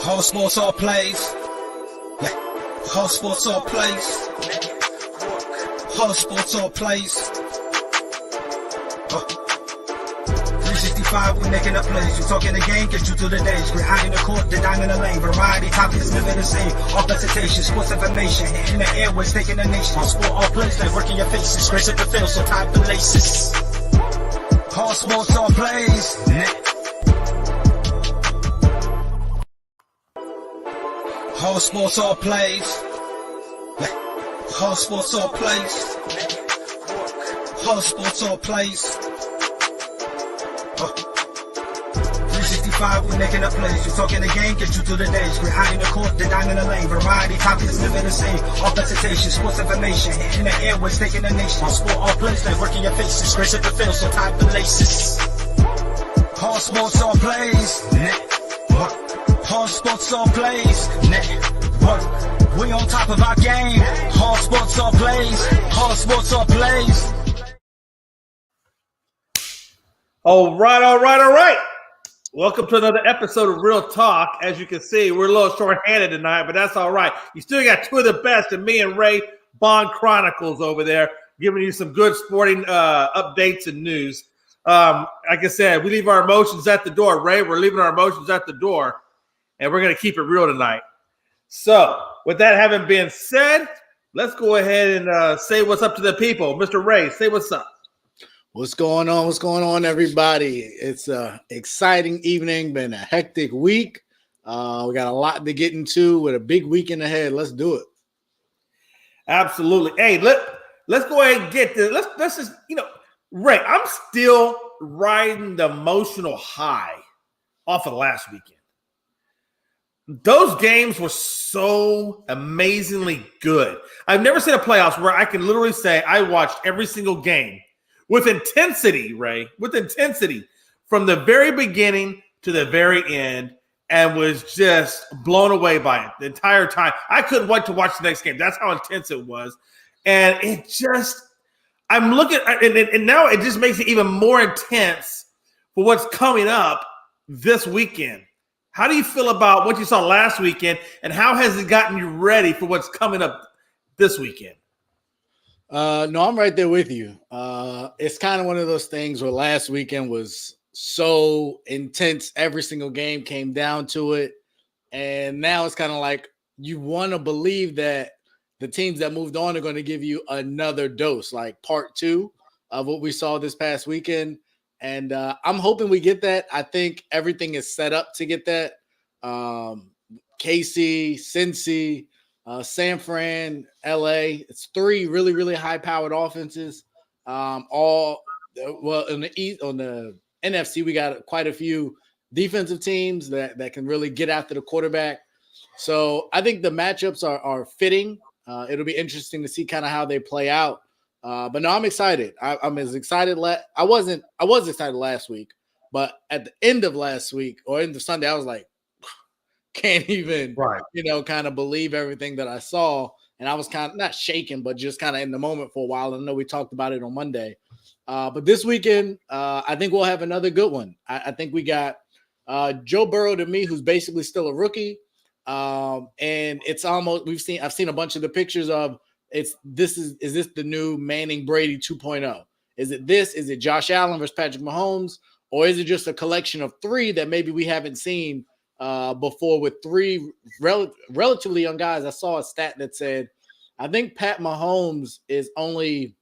Whole sports all plays. Yeah. Whole sports all plays. Whole sports all plays. 365, we making up plays. You talking the game, get you to the days. We're high in the court, the dime in the lane. Variety topics living the same. All presentation, sports information. In the airways, taking the nation. All sport, all plays, like working your faces. Grace at the field, so tie the laces. Whole sports all plays. Whole sports all plays. Whole sports all plays. Whole sports all plays. 365, we making up plays. You talking the game, get you to the days. We're high in the court, the dime in the lane. Variety topics living the same. All presentation, sports information. In the airways, taking the nation. All sport, all plays, like working your faces. Grace at the field, so tie the laces. Whole sports all plays. Whole sports all plays. Network. We on top of our game. Whole sports all plays. Whole sports all plays. All right. Welcome to another episode of Real Talk. As you can see, we're a little short-handed tonight, but that's all right. You still got two of the best, and me and Ray Bond Chronicles over there, giving you some good sporting updates and news. Like I said, we leave our emotions at the door. Ray, we're leaving our emotions at the door, and we're going to keep it real tonight. So, with that having been said, let's go ahead and say what's up to the people. Mr. Ray, say what's up. What's going on? What's going on, everybody? It's an exciting evening, been a hectic week. We got a lot to get into with a big weekend ahead. Let's do it. Absolutely. Hey, let's go ahead and get this. Let's just, Ray, I'm still riding the emotional high off of last weekend. Those games were so amazingly good. I've never seen a playoffs where I can literally say I watched every single game with intensity, Ray, with intensity from the very beginning to the very end, and was just blown away by it the entire time. I couldn't wait to watch the next game. That's how intense it was. And it just, I'm looking, and now it just makes it even more intense for what's coming up this weekend. How do you feel about what you saw last weekend, and how has it gotten you ready for what's coming up this weekend? No, I'm right there with you. It's kind of one of those things where last weekend was so intense. Every single game came down to it. And now it's kind of like you want to believe that the teams that moved on are going to give you another dose, like part two of what we saw this past weekend. And I'm hoping we get that. I think everything is set up to get that. KC, Cincy, San Fran, LA. It's three really, really high-powered offenses. In the East, on the NFC, we got quite a few defensive teams that can really get after the quarterback. So I think the matchups are fitting. It'll be interesting to see kind of how they play out. But no, I'm excited. I'm as excited. I was excited last week, but at the end of last week or end of Sunday, I was like, can't even, kind of believe everything that I saw. And I was kind of not shaking, but just kind of in the moment for a while. I know we talked about it on Monday. But this weekend, I think we'll have another good one. I think we got Joe Burrow, to me, who's basically still a rookie. And it's almost, I've seen a bunch of the pictures of is this the new Manning Brady 2.0? Is it Josh Allen versus Patrick Mahomes? Or is it just a collection of three that maybe we haven't seen before with three relatively young guys? I saw a stat that said, I think Pat Mahomes is only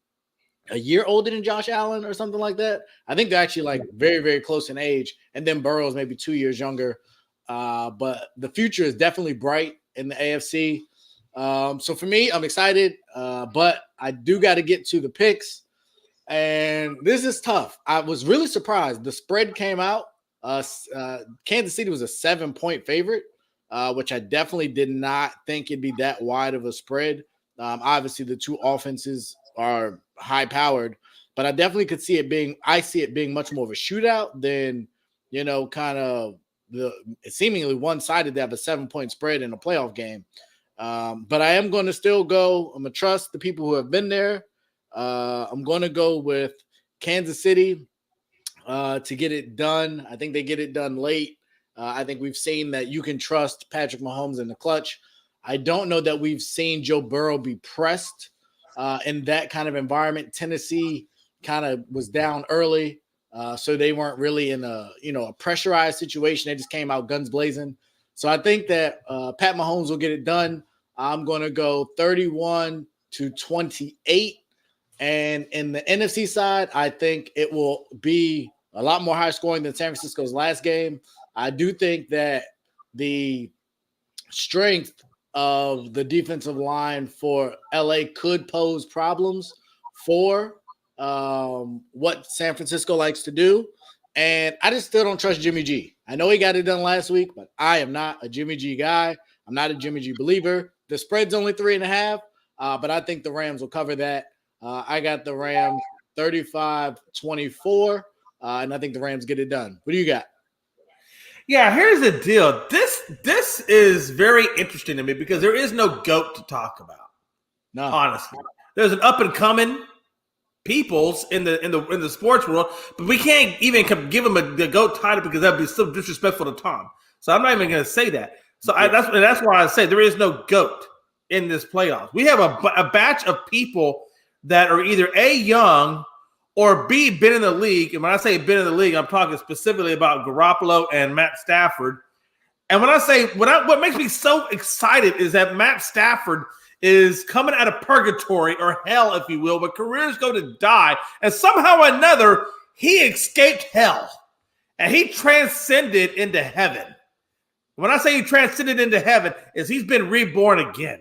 a year older than Josh Allen or something like that. I think they're actually like very, very close in age. And then Burrow's maybe 2 years younger. But the future is definitely bright in the AFC. So for me, I'm excited. But I do got to get to the picks. And this is tough. I was really surprised. The spread came out. Kansas City was a 7-point favorite, which I definitely did not think it'd be that wide of a spread. Obviously, the two offenses are high powered, but I definitely could see it being much more of a shootout than, kind of the seemingly one-sided to have a 7-point spread in a playoff game. But I am going to still go. I'm going to trust the people who have been there. I'm going to go with Kansas City to get it done. I think they get it done late. I think we've seen that you can trust Patrick Mahomes in the clutch. I don't know that we've seen Joe Burrow be pressed in that kind of environment. Tennessee kind of was down early, so they weren't really in a pressurized situation. They just came out guns blazing. So I think that Pat Mahomes will get it done. I'm going to go 31-28. And in the NFC side, I think it will be a lot more high scoring than San Francisco's last game. I do think that the strength of the defensive line for LA could pose problems for what San Francisco likes to do. And I just still don't trust Jimmy G. I know he got it done last week, but I am not a Jimmy G guy. I'm not a Jimmy G believer. The spread's only 3.5, but I think the Rams will cover that. I got the Rams 35-24, and I think the Rams get it done. What do you got? Yeah, here's the deal. This is very interesting to me because there is no GOAT to talk about. No, honestly, there's an up and coming peoples in the sports world, but we can't even give him the GOAT title because that'd be so disrespectful to Tom. So I'm not even going to say that. So that's why I say there is no GOAT in this playoffs. We have a batch of people that are either A, young, or B, been in the league. And when I say been in the league, I'm talking specifically about Garoppolo and Matt Stafford. And when I say what makes me so excited is that Matt Stafford is coming out of purgatory or hell, if you will, but careers go to die. And somehow or another, he escaped hell and he transcended into heaven. When I say he transcended into heaven, is he's been reborn again.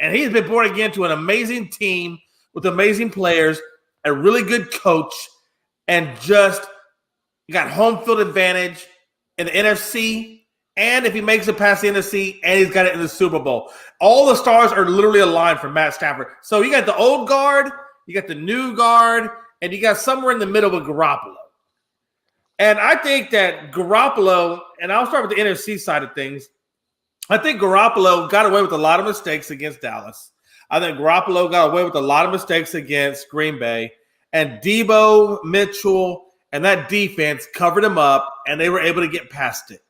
And he's been born again to an amazing team with amazing players, a really good coach, and just got home field advantage in the NFC. And if he makes it past the NFC, and he's got it in the Super Bowl. All the stars are literally aligned for Matt Stafford. So you got the old guard, you got the new guard, and you got somewhere in the middle with Garoppolo. And I think that Garoppolo, and I'll start with the NFC side of things, I think Garoppolo got away with a lot of mistakes against Dallas. I think Garoppolo got away with a lot of mistakes against Green Bay. And Debo, Mitchell, and that defense covered him up, and they were able to get past it.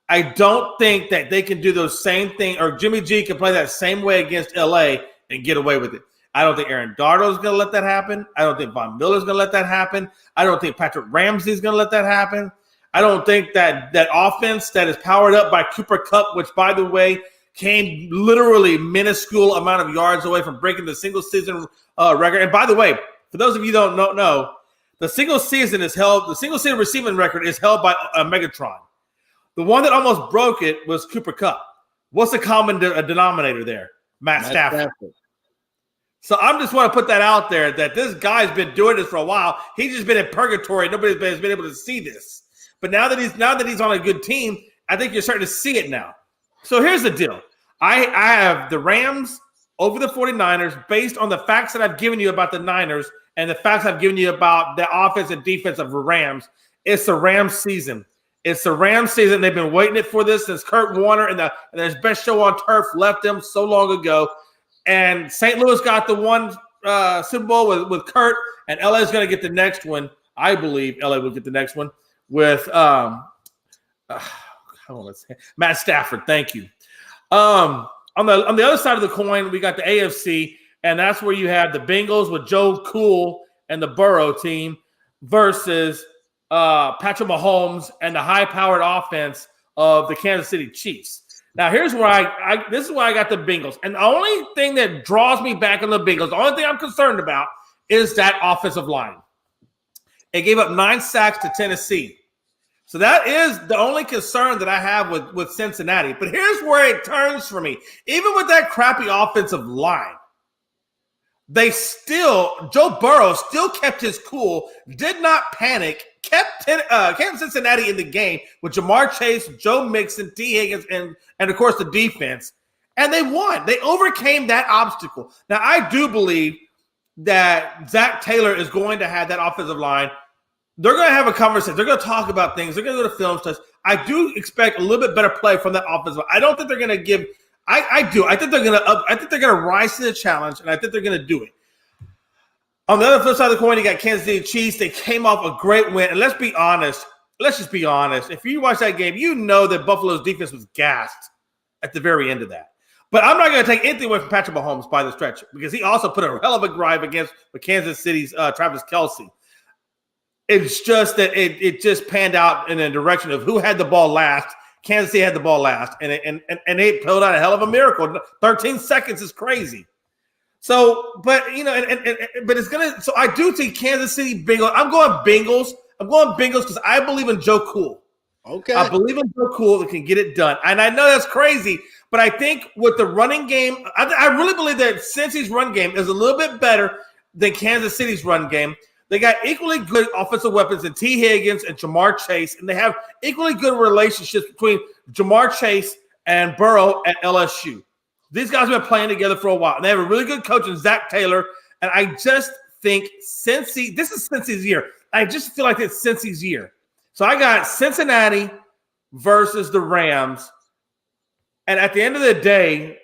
I don't think that they can do those same thing, or Jimmy G can play that same way against LA and get away with it. I don't think Aaron Darnold is going to let that happen. I don't think Von Miller is going to let that happen. I don't think Patrick Ramsey is going to let that happen. I don't think that offense that is powered up by Cooper Kupp, which, by the way, came literally minuscule amount of yards away from breaking the single season record. And by the way, for those of you who don't know, the single season receiving record is held by Megatron. The one that almost broke it was Cooper Kupp. What's the common denominator there? Matt Stafford. So I just want to put that out there that this guy's been doing this for a while. He's just been in purgatory. Nobody's been able to see this. But now that he's on a good team, I think you're starting to see it now. So here's the deal. I have the Rams over the 49ers based on the facts that I've given you about the Niners and the facts I've given you about the offense and defense of the Rams. It's the Rams season. It's the Rams season. They've been waiting for this since Kurt Warner and their best show on turf left them so long ago. And St. Louis got the one Super Bowl with Kurt, and LA is going to get the next one. I believe LA will get the next one with Matt Stafford. Thank you. On the other side of the coin, we got the AFC, and that's where you have the Bengals with Joe Cool and the Burrow team versus Patrick Mahomes and the high-powered offense of the Kansas City Chiefs. Now, here's where this is why I got the Bengals. And the only thing that draws me back on the Bengals, the only thing I'm concerned about is that offensive line. It gave up 9 sacks to Tennessee. So that is the only concern that I have with Cincinnati. But here's where it turns for me. Even with that crappy offensive line, Joe Burrow still kept his cool, did not panic, kept Cincinnati in the game with Jamar Chase, Joe Mixon, T. Higgins, and of course the defense. And they won. They overcame that obstacle. Now, I do believe that Zach Taylor is going to have that offensive line. They're going to have a conversation. They're going to talk about things. They're going to go to film studies. I do expect a little bit better play from that offensive line. I don't think they're going to give – I do. I think they're going to rise to the challenge, and I think they're going to do it. On the other flip side of the coin, you got Kansas City Chiefs. They came off a great win. And let's be honest, let's just be honest. If you watch that game, you know that Buffalo's defense was gassed at the very end of that. But I'm not going to take anything away from Patrick Mahomes by the stretch because he also put a hell of a drive against Kansas City's Travis Kelce. It's just that it just panned out in a direction of who had the ball last. Kansas City had the ball last, and they pulled out a hell of a miracle. 13 seconds is crazy. So, but but it's gonna. So I do think Kansas City Bengals. I'm going Bengals. I'm going Bengals because I believe in Joe Cool. Okay, I believe in Joe Cool that can get it done, and I know that's crazy. But I think with the running game, I really believe that Cincy's run game is a little bit better than Kansas City's run game. They got equally good offensive weapons in T. Higgins and Jamar Chase, and they have equally good relationships between Jamar Chase and Burrow at LSU. These guys have been playing together for a while, and they have a really good coach in Zach Taylor. And I just think Cincy, this is Cincy's year. I just feel like it's Cincy's year. So I got Cincinnati versus the Rams. And at the end of the day,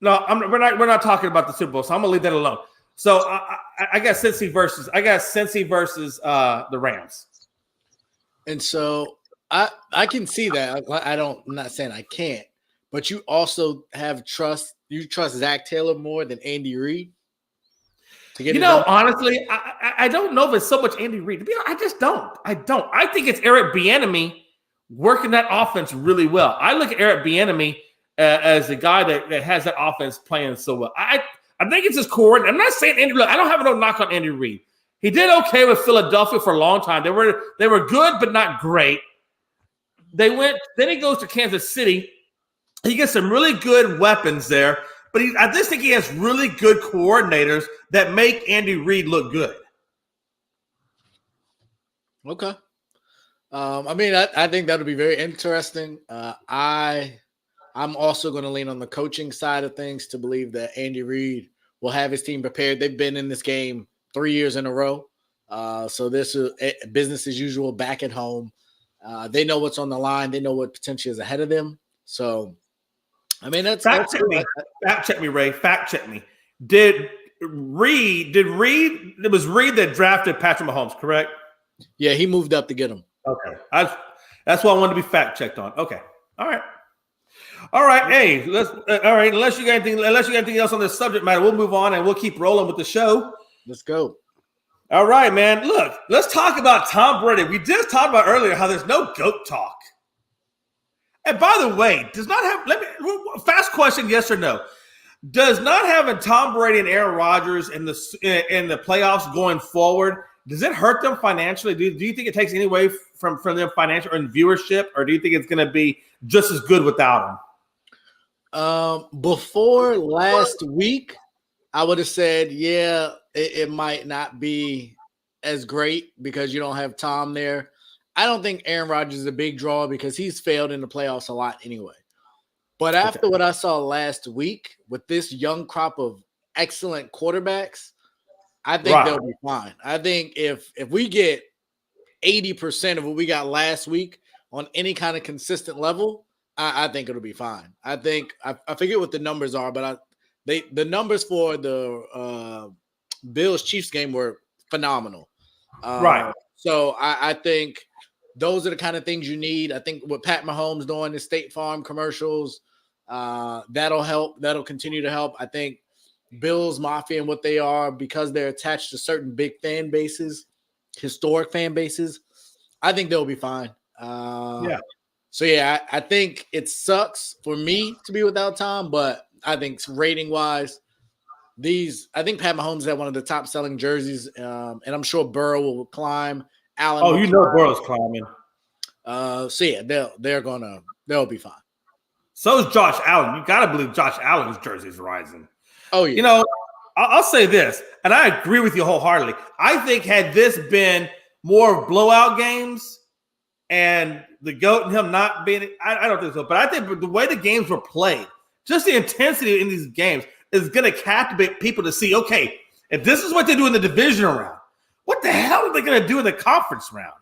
we're not talking about the Super Bowl, so I'm gonna leave that alone. So I got Cincy versus the Rams. And so I can see that. I'm not saying I can't, but you also have trust. You trust Zach Taylor more than Andy Reid to get honestly, I don't know if it's so much Andy Reid. To be honest, I just don't. I think it's Eric Bieniemy working that offense really well. I look at Eric Bieniemy as the guy that has that offense playing so well. I think it's his core. I'm not saying Andy Reid. I don't have no knock on Andy Reid. He did okay with Philadelphia for a long time. They were good, but not great. Then he goes to Kansas City. He gets some really good weapons there, but I just think he has really good coordinators that make Andy Reid look good. Okay. I think that'll be very interesting. I'm also going to lean on the coaching side of things to believe that Andy Reid will have his team prepared. They've been in this game 3 years in a row. So this is business as usual back at home. They know what's on the line. They know what potentially is ahead of them. So, that's fact check me. Fact check me, Ray. Fact check me. It was Reid that drafted Patrick Mahomes, correct? Yeah, he moved up to get him. Okay. That's what I wanted to be fact checked on. Okay. All right. Hey, all right. Unless you got anything else on this subject matter, we'll move on and we'll keep rolling with the show. Let's go. All right, man. Look, let's talk about Tom Brady. We just talked about earlier how there's no GOAT talk. And by the way, fast question, yes or no? Does not having Tom Brady and Aaron Rodgers in the playoffs going forward, does it hurt them financially? Do you think it takes any away from them financial or in viewership, or do you think it's going to be just as good without them? Before last week, I would have said, yeah, it might not be as great because you don't have Tom there. I don't think Aaron Rodgers is a big draw because he's failed in the playoffs a lot anyway. But after what I saw last week with this young crop of excellent quarterbacks, I think they'll be fine. I think if we get 80% of what we got last week on any kind of consistent level, I think it'll be fine. I think I forget what the numbers are, but the numbers for the Bills Chiefs game were phenomenal. Right. So I think those are the kind of things you need. I think what Pat Mahomes doing, the State Farm commercials, that'll help. That'll continue to help. I think Bills Mafia and what they are, because they're attached to certain big fan bases, historic fan bases, I think they'll be fine. Yeah. So, yeah, I think it sucks for me to be without Tom, but I think rating-wise, I think Pat Mahomes had one of the top-selling jerseys, and I'm sure Burrow will climb. Allen. Oh, Burrow's climbing. So yeah, they'll be fine. So is Josh Allen. You gotta believe Josh Allen's jersey is rising. Oh yeah. I'll say this, and I agree with you wholeheartedly. I think had this been more blowout games, and the GOAT and him not being, I don't think so. But I think the way the games were played, just the intensity in these games is going to captivate people to see. Okay, if this is what they do in the divisional round, what the hell are they going to do in the conference round?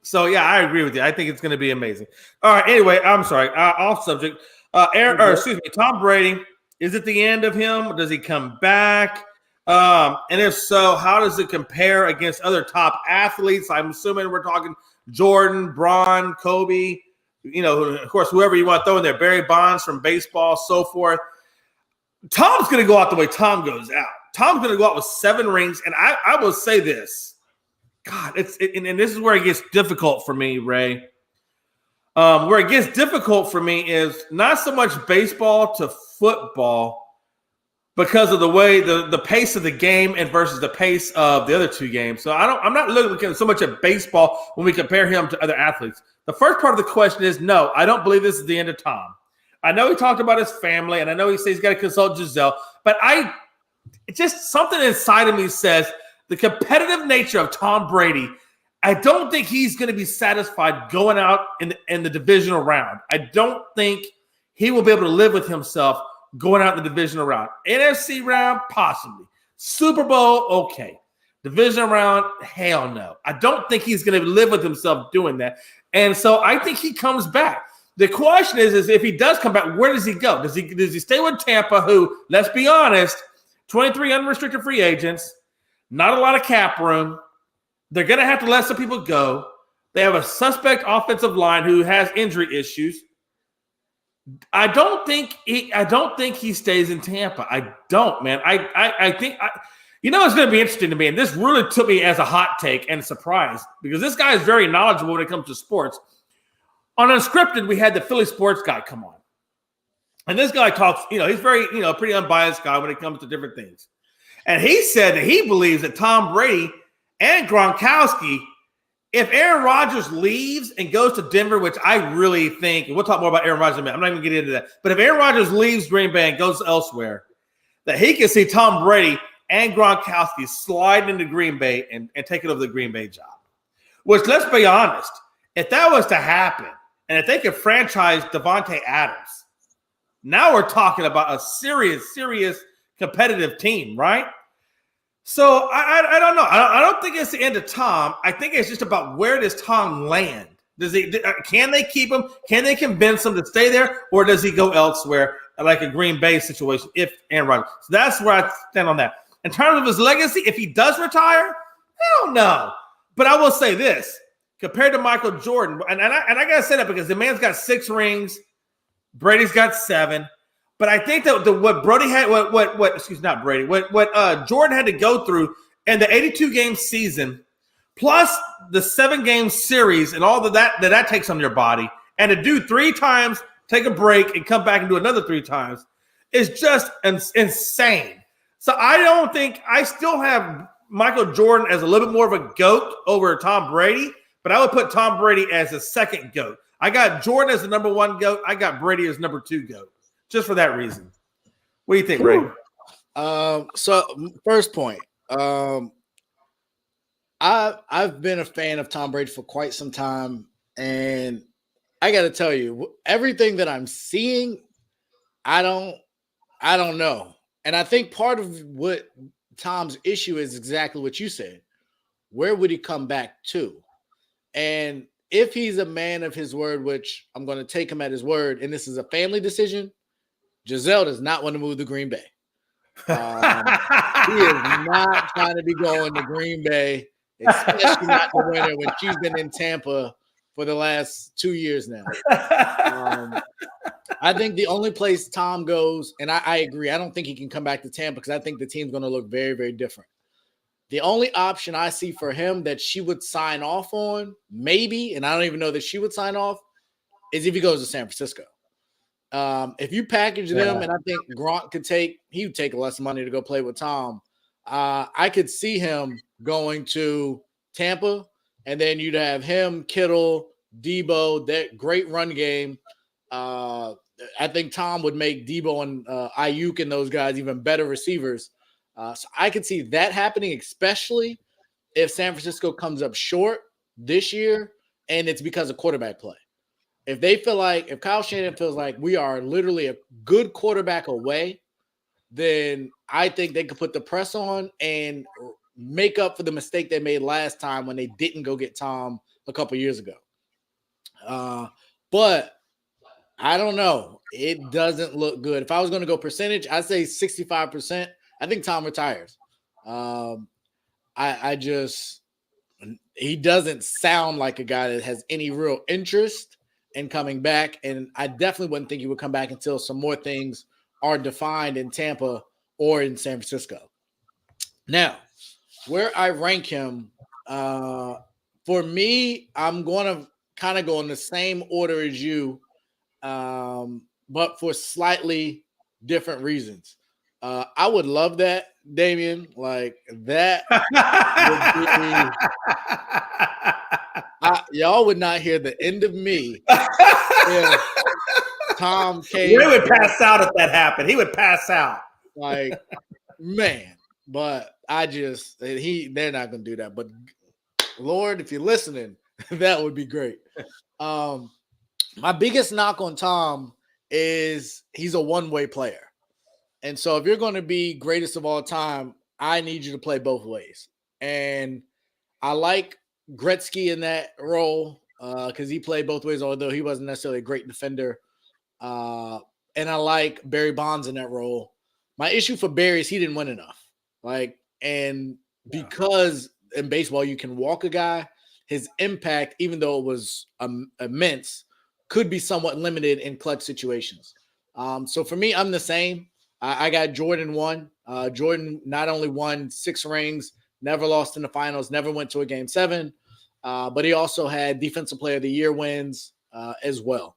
So, yeah, I agree with you. I think it's going to be amazing. All right, anyway, I'm sorry. Off subject. Tom Brady, is it the end of him? Does he come back? And if so, how does it compare against other top athletes? I'm assuming we're talking Jordan, Braun, Kobe, of course, whoever you want to throw in there, Barry Bonds from baseball, so forth. Tom's going to go out the way Tom goes out. Tom's going to go out with 7 rings, and I will say this. God, and this is where it gets difficult for me, Ray. Where it gets difficult for me is not so much baseball to football because of the way the pace of the game and versus the pace of the other 2 games. So I'm not looking so much at baseball when we compare him to other athletes. The first part of the question is no, I don't believe this is the end of Tom. I know he talked about his family, and I know he says he's got to consult Gisele, but it's just something inside of me says the competitive nature of Tom Brady. I don't think he's going to be satisfied going out in the divisional round. I don't think he will be able to live with himself going out in the divisional round. NFC round, possibly. Super Bowl, okay. Divisional round, hell no. I don't think he's going to live with himself doing that. And so I think he comes back. The question is if he does come back, where does he go? Does he stay with Tampa, who, let's be honest, 23 unrestricted free agents, not a lot of cap room. They're going to have to let some people go. They have a suspect offensive line who has injury issues. I don't think he stays in Tampa. I don't, man. I think it's going to be interesting to me, and this really took me as a hot take and surprise because this guy is very knowledgeable when it comes to sports. On Unscripted, we had the Philly sports guy come on, and this guy talks. He's very pretty unbiased guy when it comes to different things, and he said that he believes that Tom Brady and Gronkowski, if Aaron Rodgers leaves and goes to Denver, which I really think, and we'll talk more about Aaron Rodgers in a minute. I'm not even getting into that. But if Aaron Rodgers leaves Green Bay and goes elsewhere, that he can see Tom Brady and Gronkowski sliding into Green Bay and taking over the Green Bay job. Which, let's be honest, if that was to happen, and if they could franchise Devontae Adams, now we're talking about a serious competitive team, right? So I don't know. I don't think it's the end of Tom. I think it's just about where does Tom land? Can they keep him? Can they convince him to stay there, or does he go elsewhere, like a Green Bay situation? If Aaron Rodgers, so that's where I stand on that. In terms of his legacy, if he does retire, hell no. But I will say this: compared to Michael Jordan, and I gotta say that because the man's got 6 rings, Brady's got 7. But I think that what Brody had, what Jordan had to go through in the 82-game season, plus the 7-game series and all that takes on your body, and to do 3 times, take a break, and come back and do another 3 times, is just insane. So I still have Michael Jordan as a little bit more of a GOAT over Tom Brady, but I would put Tom Brady as a second GOAT. I got Jordan as the number 1 GOAT. I got Brady as number 2 GOAT. Just for that reason. What do you think, Ray? So first point. I've been a fan of Tom Brady for quite some time, and I got to tell you, everything that I'm seeing, I don't know. And I think part of what Tom's issue is exactly what you said. Where would he come back to? And if he's a man of his word, which I'm going to take him at his word, and this is a family decision, Gisele does not want to move to Green Bay. He is not trying to be going to Green Bay, especially not the winter when she's been in Tampa for the last 2 years now. I think the only place Tom goes, and I agree, I don't think he can come back to Tampa because I think the team's going to look very, very different. The only option I see for him that she would sign off on, maybe, and I don't even know that she would sign off, is if he goes to San Francisco. If you package them, and I think Gronk he would take less money to go play with Tom. I could see him going to Tampa, and then you'd have him, Kittle, Debo, that great run game. I think Tom would make Debo and Ayuk and those guys even better receivers. So I could see that happening, especially if San Francisco comes up short this year, and it's because of quarterback play. If Kyle Shanahan feels like we are literally a good quarterback away, then I think they could put the press on and make up for the mistake they made last time when they didn't go get Tom a couple years ago. But I don't know. It doesn't look good. If I was going to go percentage, I'd say 65%. I think Tom retires. he doesn't sound like a guy that has any real interest in coming back. And I definitely wouldn't think he would come back until some more things are defined in Tampa or in San Francisco. Now, where I rank him, for me, I'm going to kind of go in the same order as you, but for slightly different reasons. I would love that, Damian. Like that would be, y'all would not hear the end of me if Tom came. He would pass out if that happened. He would pass out. Like, man. But they're not going to do that. But Lord, if you're listening, that would be great. My biggest knock on Tom is he's a one-way player. And so if you're going to be greatest of all time, I need you to play both ways. And I like Gretzky in that role because he played both ways, although he wasn't necessarily a great defender. And I like Barry Bonds in that role. My issue for Barry is he didn't win enough. Because in baseball you can walk a guy, his impact, even though it was immense, could be somewhat limited in clutch situations. So for me, I'm the same. I got Jordan 1. Jordan not only won 6 rings, never lost in the finals, never went to a game 7, but he also had Defensive Player of the Year wins as well.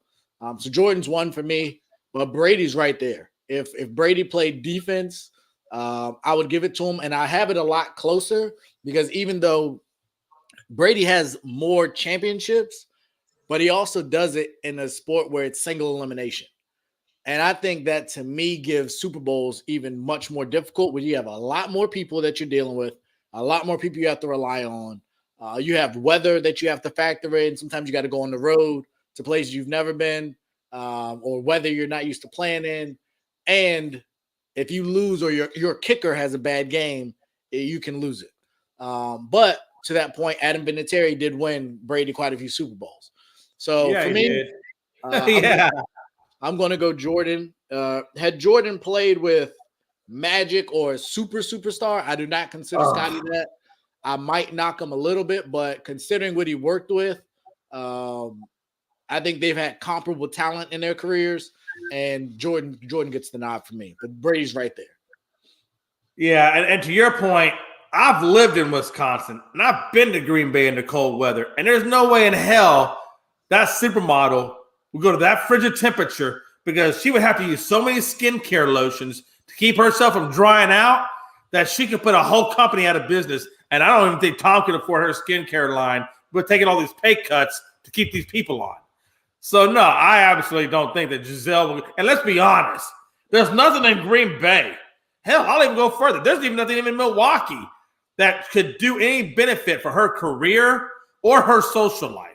So Jordan's 1 for me, but Brady's right there. If Brady played defense, I would give it to him, and I have it a lot closer because even though Brady has more championships, but he also does it in a sport where it's single elimination. And I think that, to me, gives Super Bowls even much more difficult when you have a lot more people that you're dealing with, a lot more people you have to rely on. You have weather that you have to factor in. Sometimes you got to go on the road to places you've never been, or weather you're not used to playing in. And if you lose or your kicker has a bad game, you can lose it. But to that point, Adam Vinatieri did win Brady quite a few Super Bowls. So for me, I'm going to go Jordan. Had Jordan played with Magic or a superstar, I do not consider Scotty that. I might knock him a little bit, but considering what he worked with, I think they've had comparable talent in their careers, and Jordan gets the nod for me. But Brady's right there. Yeah, and to your point, I've lived in Wisconsin, and I've been to Green Bay in the cold weather, and there's no way in hell that supermodel would go to that frigid temperature because she would have to use so many skincare lotions to keep herself from drying out that she could put a whole company out of business. And I don't even think Tom can afford her skincare line, but taking all these pay cuts to keep these people on. So, no, I absolutely don't think that Gisele will. And let's be honest, there's nothing in Green Bay. Hell, I'll even go further. There's even nothing in Milwaukee that could do any benefit for her career or her social life.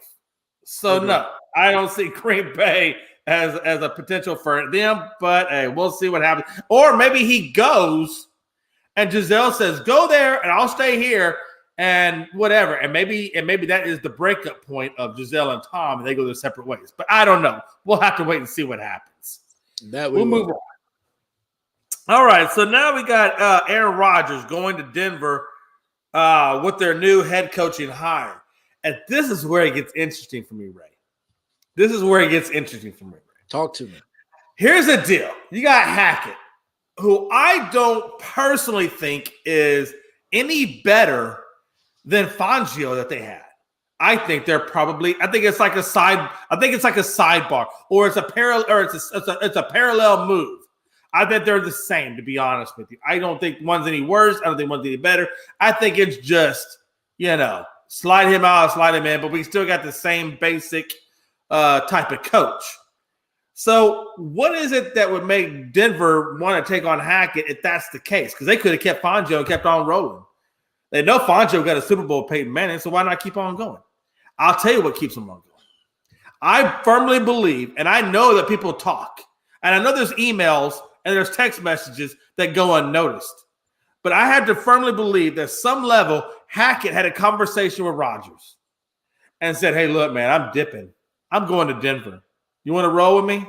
So, no, I don't see Green Bay as a potential for them. But, hey, we'll see what happens. Or maybe he goes and Gisele says, go there and I'll stay here and whatever. And maybe that is the breakup point of Gisele and Tom, and they go their separate ways. But I don't know. We'll have to wait and see what happens. We'll move on. All right, so now we got Aaron Rodgers going to Denver with their new head coaching hire. And this is where it gets interesting for me, Ray. Talk to me. Here's the deal. You got Hackett, who I don't personally think is any better than Fangio that they had. I think it's like a sidebar, or it's a parallel, or it's a parallel move. I think they're the same, to be honest with you. I don't think one's any worse. I don't think one's any better. I think it's just, slide him out, slide him in, but we still got the same basic type of coach. So what is it that would make Denver want to take on Hackett if that's the case? Because they could have kept Fangio and kept on rolling. They know Fangio got a Super Bowl with Peyton Manning, so why not keep on going? I'll tell you what keeps them on going. I firmly believe, and I know that people talk, and I know there's emails and there's text messages that go unnoticed, but I have to firmly believe that some level Hackett had a conversation with Rodgers and said, hey, look, man, I'm dipping. I'm going to Denver. You want to roll with me?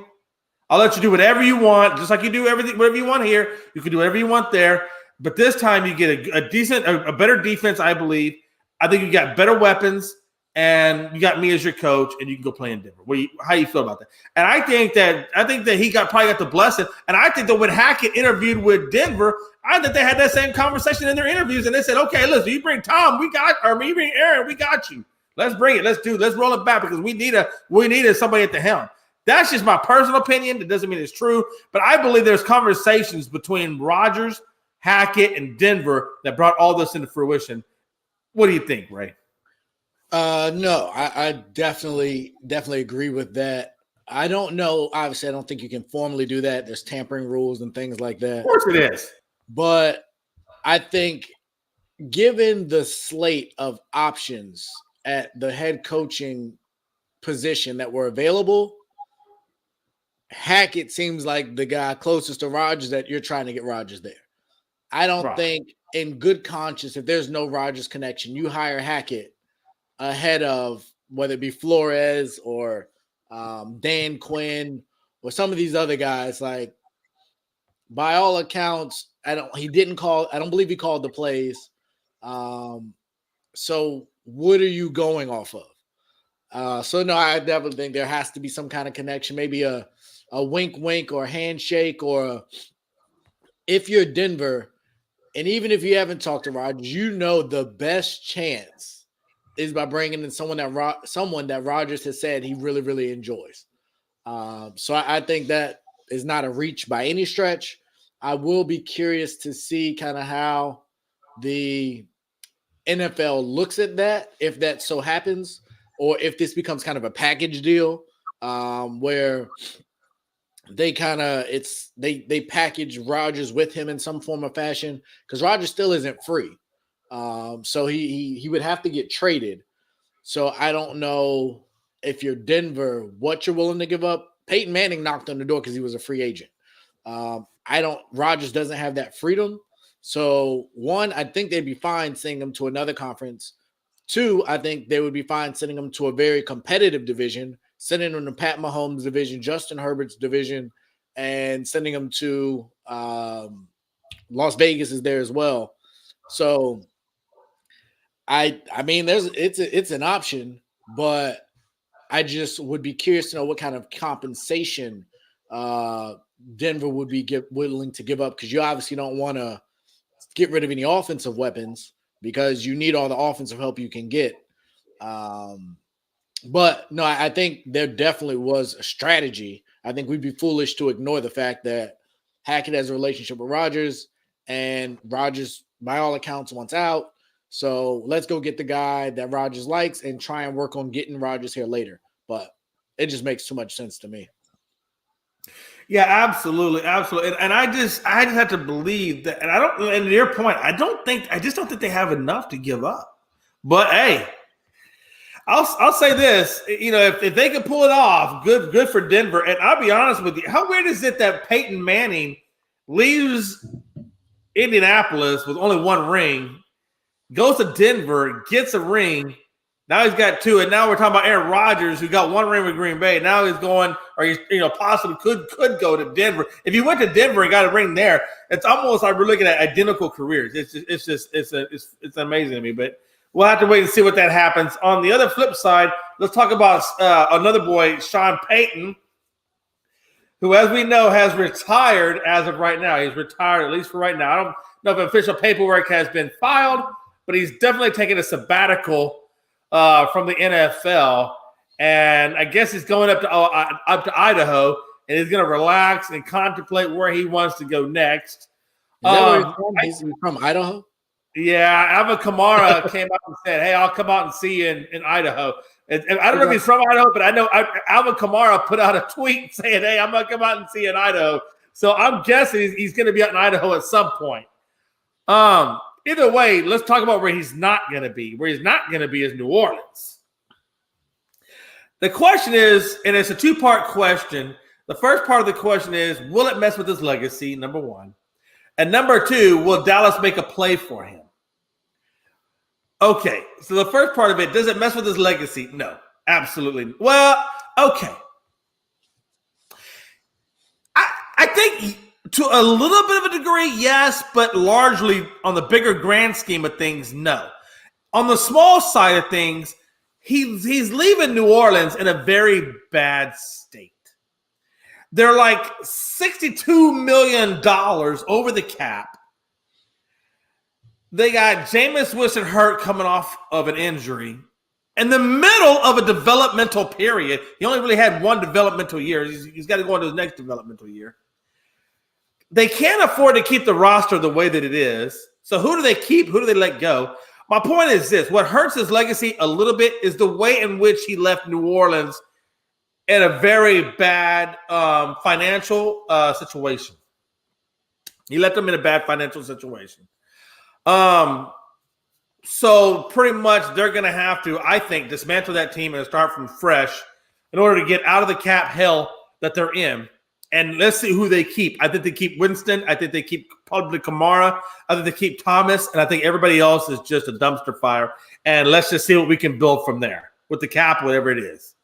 I'll let you do whatever you want, just like you do everything, whatever you want here. You can do whatever you want there. But this time you get a better defense, I believe. I think you got better weapons, and you got me as your coach, and you can go play in Denver. How you feel about that? And I think that he probably got the blessing. And I think that when Hackett interviewed with Denver, I think they had that same conversation in their interviews, and they said, "Okay, listen, you bring Tom, you bring Aaron, we got you. Let's bring it. Let's roll it back because we needed somebody at the helm." That's just my personal opinion. That doesn't mean it's true, but I believe there's conversations between Rodgers, Hackett, and Denver that brought all this into fruition. What do you think, Ray? No, I definitely agree with that. I don't know. Obviously, I don't think you can formally do that. There's tampering rules and things like that. Of course it is. But I think given the slate of options at the head coaching position that were available, Hackett seems like the guy closest to Rodgers that you're trying to get Rodgers there. I don't think in good conscience, if there's no Rodgers connection, you hire Hackett ahead of whether it be Flores or Dan Quinn or some of these other guys. Like, by all accounts, I don't believe he called the plays. So what are you going off of? So no, I definitely think there has to be some kind of connection, maybe a wink or a handshake, or if you're Denver, and even if you haven't talked to Rodgers, you know the best chance is by bringing in someone that Rodgers has said he really, really enjoys. So I think that is not a reach by any stretch. I will be curious to see kind of how the NFL looks at that, if that so happens, or if this becomes kind of a package deal where they they package Rodgers with him in some form or fashion, because Rodgers still isn't free. So he would have to get traded. So I don't know if you're Denver, what you're willing to give up. Peyton Manning knocked on the door because he was a free agent. Rodgers doesn't have that freedom. So one, I think they'd be fine sending him to another conference. Two, I think they would be fine sending him to a very competitive division, sending him to Pat Mahomes' division, Justin Herbert's division, and sending him to Las Vegas is there as well. So I mean, it's an option, but I just would be curious to know what kind of compensation Denver would be willing to give up, because you obviously don't want to get rid of any offensive weapons because you need all the offensive help you can get. But no, I think there definitely was a strategy. I think we'd be foolish to ignore the fact that Hackett has a relationship with Rodgers, and Rodgers, by all accounts, wants out. So let's go get the guy that Rodgers likes and try and work on getting Rodgers here later. But it just makes too much sense to me. Yeah, absolutely. And I just have to believe that. And and to your point, I just don't think they have enough to give up. But hey, I'll say this, if they can pull it off, good for Denver. And I'll be honest with you, how weird is it that Peyton Manning leaves Indianapolis with only one ring, goes to Denver, gets a ring. Now he's got two, and now we're talking about Aaron Rodgers, who got one ring with Green Bay. Now he's going, or he's possibly could go to Denver. If you went to Denver and got a ring there, it's almost like we're looking at identical careers. It's amazing to me. But we'll have to wait and see what that happens. On the other flip side, let's talk about another boy, Sean Payton, who, as we know, has retired as of right now. He's retired, at least for right now. I don't know if official paperwork has been filed, but he's definitely taking a sabbatical from the NFL, and I guess he's going up to Idaho, and he's going to relax and contemplate where he wants to go next. He's from Idaho? Yeah, Alvin Kamara came out and said, "Hey, I'll come out and see you in Idaho." And I don't know if he's from Idaho, but I know Alvin Kamara put out a tweet saying, "Hey, I'm going to come out and see you in Idaho." So I'm guessing he's going to be out in Idaho at some point. Either way, let's talk about where he's not going to be. Where he's not going to be is New Orleans. The question is, and it's a two-part question. The first part of the question is, will it mess with his legacy, number one? And number two, will Dallas make a play for him? Okay, so the first part of it, does it mess with his legacy? No, absolutely. Well, okay. I think to a little bit of a degree, yes, but largely on the bigger grand scheme of things, no. On the small side of things, he's leaving New Orleans in a very bad state. They're like $62 million over the cap. They got Jameis Winston hurt coming off of an injury. In the middle of a developmental period, he only really had one developmental year. He's got to go into his next developmental year. They can't afford to keep the roster the way that it is. So who do they keep? Who do they let go? My point is this. What hurts his legacy a little bit is the way in which he left New Orleans in a very bad financial situation. He left them in a bad financial situation. So pretty much they're going to have to, I think, dismantle that team and start from fresh in order to get out of the cap hell that they're in. And let's see who they keep. I think they keep Winston. I think they keep probably Kamara. I think they keep Thomas. And I think everybody else is just a dumpster fire. And let's just see what we can build from there with the cap, whatever it is.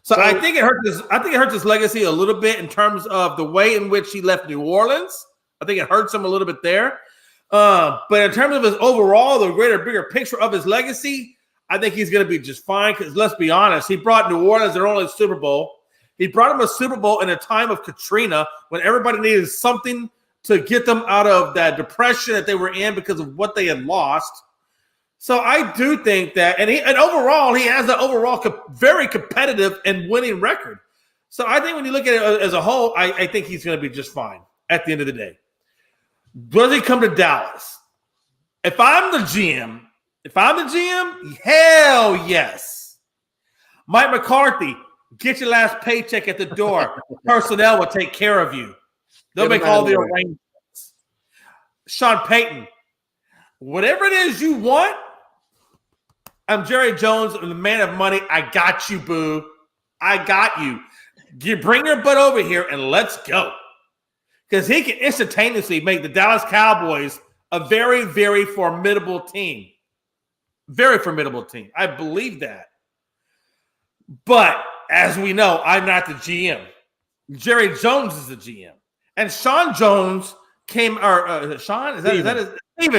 So I think it hurts his legacy a little bit in terms of the way in which he left New Orleans. I think it hurts him a little bit there. But in terms of his overall, the greater, bigger picture of his legacy, I think he's going to be just fine. Because let's be honest, he brought New Orleans their only Super Bowl. He brought him a Super Bowl in a time of Katrina when everybody needed something to get them out of that depression that they were in because of what they had lost. So I do think that, and overall, he has an overall very competitive and winning record. So I think when you look at it as a whole, I think he's going to be just fine at the end of the day. Does he come to Dallas? If I'm the GM, hell yes. Mike McCarthy, get your last paycheck at the door. Personnel will take care of you. They'll make all the arrangements. Sean Payton, whatever it is you want, I'm Jerry Jones, I'm the man of money. I got you, boo. I got you. You bring your butt over here and let's go. Because he can instantaneously make the Dallas Cowboys a very, very formidable team. Very formidable team. I believe that. But as we know, I'm not the GM. Jerry Jones is the GM. And Sean Jones came, Sean? Is that his?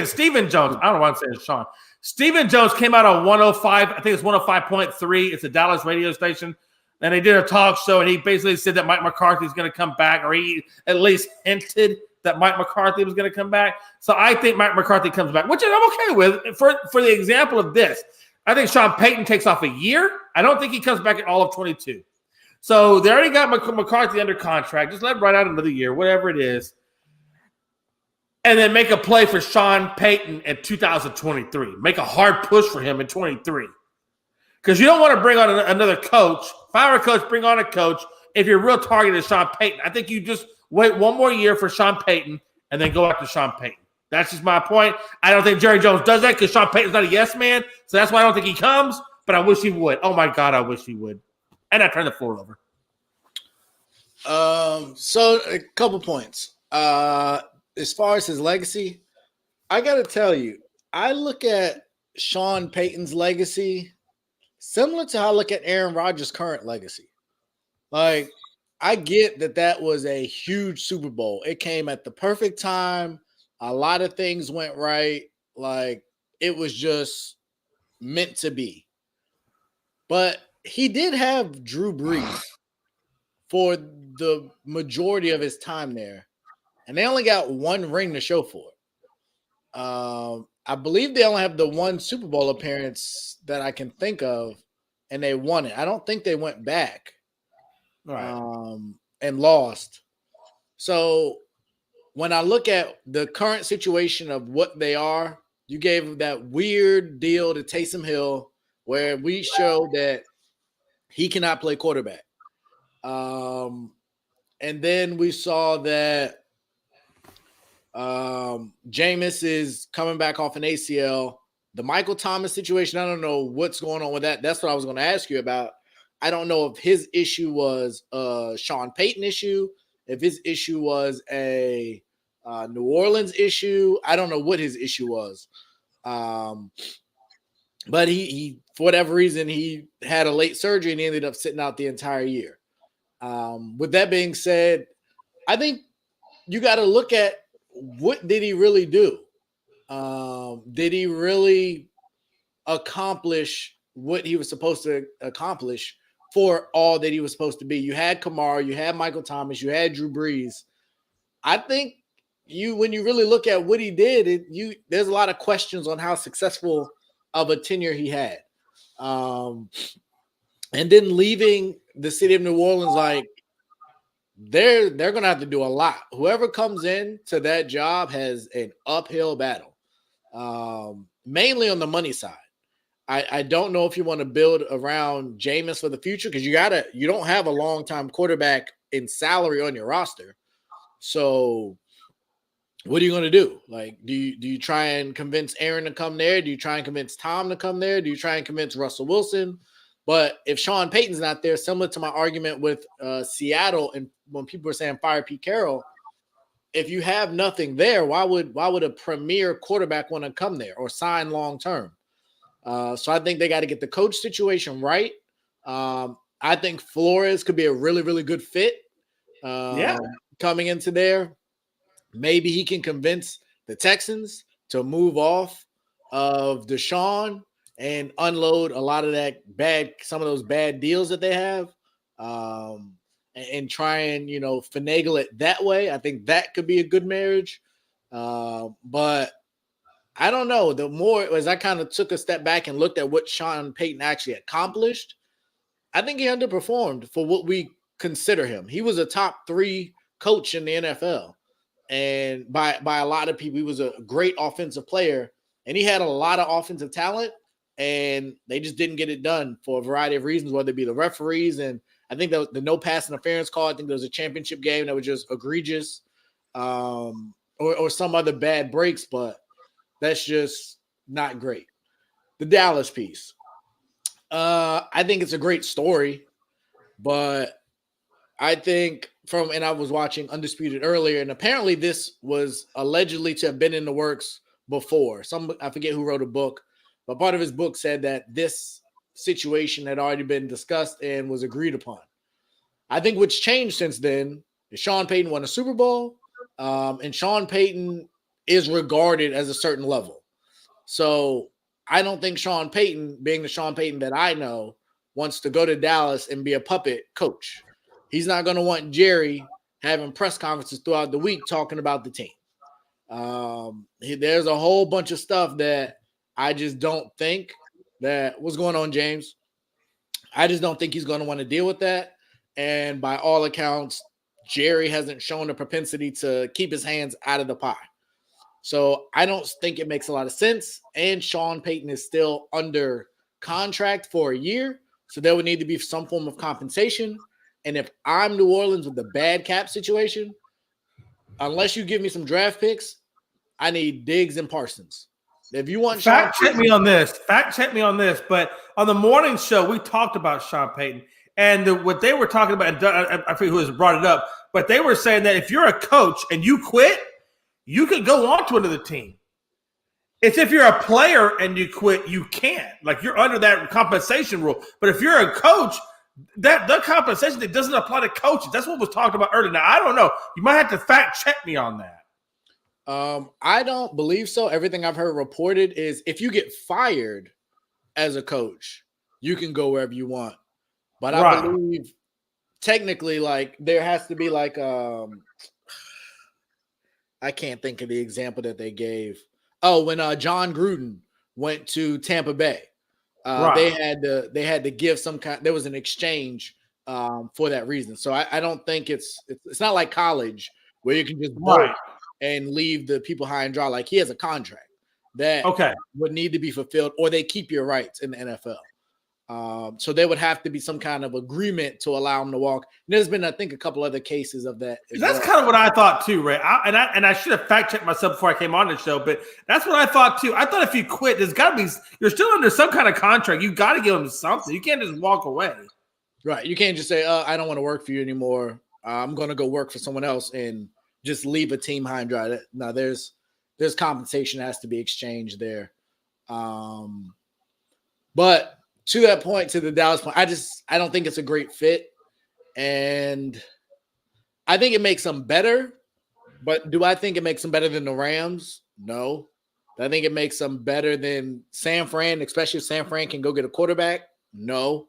Stephen Jones. I don't know why I'm saying Sean. Stephen Jones came out on 105. I think it's 105.3. It's a Dallas radio station. And they did a talk show, and he basically said that Mike McCarthy is going to come back, or he at least hinted that Mike McCarthy was going to come back. So I think Mike McCarthy comes back, which I'm okay with. For the example of this, I think Sean Payton takes off a year. I don't think he comes back at all of 22. So they already got McCarthy under contract. Just let him ride out another year, whatever it is. And then make a play for Sean Payton in 2023. Make a hard push for him in 23. Because you don't want to bring on another coach. Fire a coach, bring on a coach. If your real target is Sean Payton, I think you just wait one more year for Sean Payton and then go after Sean Payton. That's just my point. I don't think Jerry Jones does that because Sean Payton's not a yes man. So that's why I don't think he comes. But I wish he would. Oh, my God, I wish he would. And I turn the floor over. So a couple points. As far as his legacy, I got to tell you, I look at Sean Payton's legacy similar to how I look at Aaron Rodgers' current legacy. Like, I get that was a huge Super Bowl. It came at the perfect time. A lot of things went right. Like, it was just meant to be. But he did have Drew Brees for the majority of his time there. And they only got one ring to show for it. I believe they only have the one Super Bowl appearance that I can think of, and they won it. I don't think they went back and lost. So when I look at the current situation of what they are, you gave that weird deal to Taysom Hill where we showed that he cannot play quarterback. And then we saw that Jameis is coming back off an ACL. The Michael Thomas situation, I don't know what's going on with that. That's what I was going to ask you about. I don't know if his issue was a Sean Payton issue, if his issue was a New Orleans issue. I don't know what his issue was. But he for whatever reason, he had a late surgery and he ended up sitting out the entire year. With that being said, I think you got to look at what did he really do? Did he really accomplish what he was supposed to accomplish for all that he was supposed to be. You had Kamara, you had Michael Thomas, you had Drew Brees. I think when you really look at what he did, there's a lot of questions on how successful of a tenure he had. And then leaving the city of New Orleans, like they're going to have to do a lot. Whoever comes in to that job has an uphill battle, mainly on the money side. I don't know if you want to build around Jameis for the future because you don't have a long-time quarterback in salary on your roster. So what are you going to do? Like, do you try and convince Aaron to come there? Do you try and convince Tom to come there? Do you try and convince Russell Wilson? But if Sean Payton's not there, similar to my argument with Seattle, and when people were saying fire Pete Carroll, if you have nothing there, why would a premier quarterback want to come there or sign long term? So I think they got to get the coach situation right. I think Flores could be a really, really good fit. Coming into there, maybe he can convince the Texans to move off of Deshaun and unload a lot of some of those bad deals that they have, and try and, finagle it that way. I think that could be a good marriage. But I don't know. The more as I kind of took a step back and looked at what Sean Payton actually accomplished, I think he underperformed for what we consider him. He was a top 3 coach in the NFL. And by a lot of people, he was a great offensive player. And he had a lot of offensive talent. And they just didn't get it done for a variety of reasons, whether it be the referees. And I think that the no pass interference call, I think there was a championship game that was just egregious, or some other bad breaks. But that's just not great. The Dallas piece. I think it's a great story, but I think and I was watching Undisputed earlier, and apparently this was allegedly to have been in the works before. I forget who wrote a book, but part of his book said that this situation had already been discussed and was agreed upon. I think what's changed since then is Sean Payton won a Super Bowl, and Sean Payton is regarded as a certain level. So I don't think Sean Payton, being the Sean Payton that I know, wants to go to Dallas and be a puppet coach. He's not going to want Jerry having press conferences throughout the week talking about the team. There's a whole bunch of stuff that I just don't think that – what's going on, James? I just don't think he's going to want to deal with that. And by all accounts, Jerry hasn't shown a propensity to keep his hands out of the pie. So I don't think it makes a lot of sense. And Sean Payton is still under contract for a year. So there would need to be some form of compensation. And if I'm New Orleans with the bad cap situation, unless you give me some draft picks, I need Diggs and Parsons. If you want fact check me on this. But on the morning show, we talked about Sean Payton. And what they were talking about, and I forget who has brought it up, but they were saying that if you're a coach and you quit, you could go on to another team. It's if you're a player and you quit, you can't. Like, you're under that compensation rule. But if you're a coach, that compensation that doesn't apply to coaches. That's what was talked about earlier. Now, I don't know. You might have to fact check me on that. I don't believe so. Everything I've heard reported is if you get fired as a coach, you can go wherever you want. But I believe technically, like, there has to be like I can't think of the example that they gave. Oh, when John Gruden went to Tampa Bay, they had to give some kind. There was an exchange for that reason. So I don't think it's not like college where you can just bolt and leave the people high and dry. Like, he has a contract that would need to be fulfilled, or they keep your rights in the NFL. So there would have to be some kind of agreement to allow him to walk. And there's been, I think, a couple other cases of that. That's kind of what I thought too, Ray. I should have fact checked myself before I came on the show, but that's what I thought too. I thought if you quit, there's got to be, you're still under some kind of contract. You got to give them something. You can't just walk away. Right. You can't just say, I don't want to work for you anymore. I'm going to go work for someone else and just leave a team high and dry. No, there's compensation that has to be exchanged there. But to that point, to the Dallas point, I don't think it's a great fit. And I think it makes them better. But do I think it makes them better than the Rams? No. Do I think it makes them better than San Fran, especially if San Fran can go get a quarterback? No.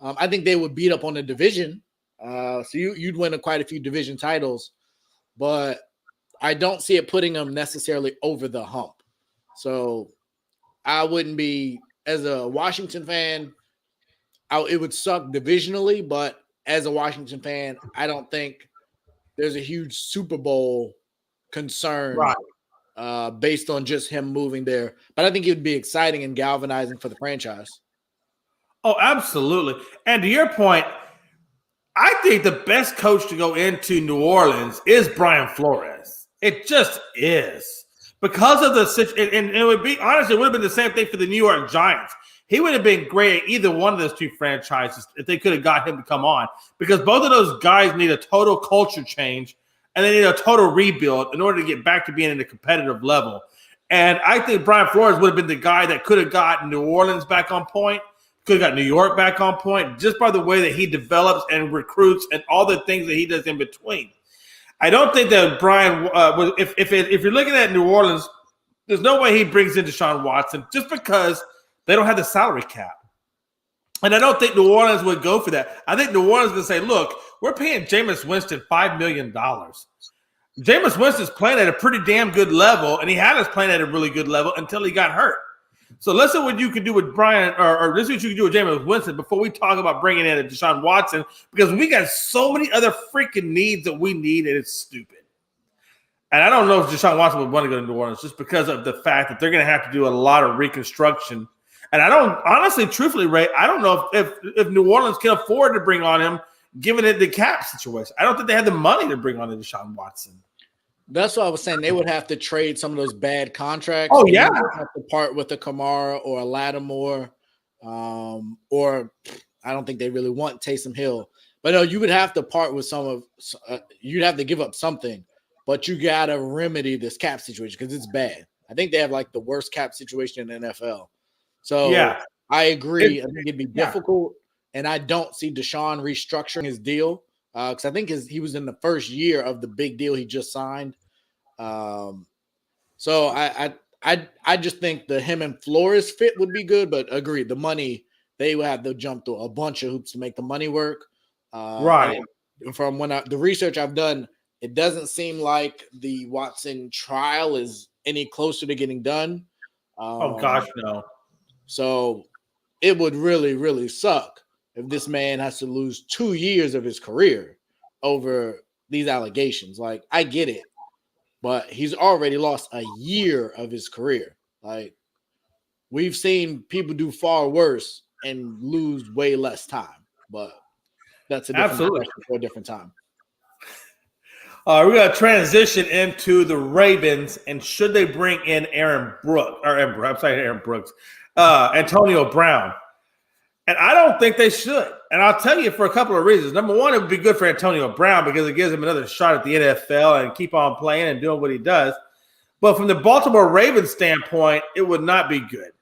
I think they would beat up on the division. So you'd win quite a few division titles, but I don't see it putting them necessarily over the hump. So I wouldn't be, as a Washington fan, it would suck divisionally, but as a Washington fan, I don't think there's a huge Super Bowl concern based on just him moving there. But I think it would be exciting and galvanizing for the franchise. Oh, absolutely. And to your point, I think the best coach to go into New Orleans is Brian Flores. It just is. Because of the situation, and it would be, honestly, it would have been the same thing for the New York Giants. He would have been great at either one of those two franchises if they could have got him to come on, because both of those guys need a total culture change and they need a total rebuild in order to get back to being in a competitive level. And I think Brian Flores would have been the guy that could have gotten New Orleans back on point, could have got New York back on point, just by the way that he develops and recruits and all the things that he does in between. I don't think that Brian, if you're looking at New Orleans, there's no way he brings in Deshaun Watson just because they don't have the salary cap. And I don't think New Orleans would go for that. I think New Orleans would say, look, we're paying Jameis Winston $5 million. Jameis Winston's playing at a pretty damn good level, and he had us playing at a really good level until he got hurt. So let's see what you can do with Brian, or let's see what you can do with Jameis Winston before we talk about bringing in a Deshaun Watson, because we got so many other freaking needs that we need, and it's stupid. And I don't know if Deshaun Watson would want to go to New Orleans just because of the fact that they're going to have to do a lot of reconstruction. And I don't, honestly, truthfully, Ray, I don't know if New Orleans can afford to bring on him, given it the cap situation. I don't think they have the money to bring on a Deshaun Watson. That's what I was saying. They would have to trade some of those bad contracts. Oh, yeah. They would have to part with a Kamara or a Lattimore, or I don't think they really want Taysom Hill. But no, you would have to part with you'd have to give up something, but you got to remedy this cap situation because it's bad. I think they have like the worst cap situation in the NFL. So yeah, I agree. I think it'd be difficult, and I don't see Deshaun restructuring his deal because I think he was in the first year of the big deal he just signed. So I just think him and Flores fit would be good, but agree, the money, they would have to jump through a bunch of hoops to make the money work. Right. From the research I've done, it doesn't seem like the Watson trial is any closer to getting done. Oh gosh, no. So it would really, really suck if this man has to lose 2 years of his career over these allegations. Like, I get it, but he's already lost a year of his career. Like, we've seen people do far worse and lose way less time, but that's a different question for a different time. We're going to transition into the Ravens, and should they bring in Aaron Brooks, Antonio Brown? And I don't think they should. And I'll tell you for a couple of reasons. Number one, it would be good for Antonio Brown because it gives him another shot at the NFL and keep on playing and doing what he does. But from the Baltimore Ravens standpoint, it would not be good.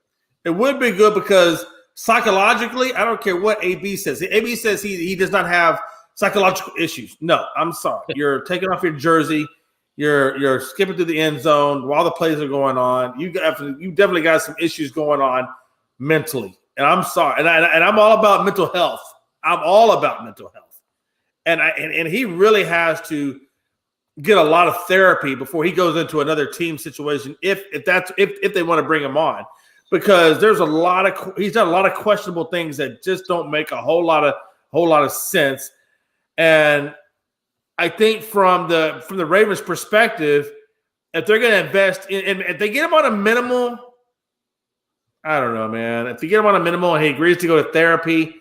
It would be good because psychologically, I don't care what AB says. AB says he does not have psychological issues. No, I'm sorry. You're taking off your jersey. You're skipping through the end zone while the plays are going on. You definitely got some issues going on mentally. And I'm sorry. And I'm all about mental health. I'm all about mental health. And he really has to get a lot of therapy before he goes into another team situation if they want to bring him on. Because he's done a lot of questionable things that just don't make a whole lot of sense. And I think from the Ravens' perspective, if they're going to invest if they get him on a minimal, I don't know, man. If you get him on a minimal and he agrees to go to therapy,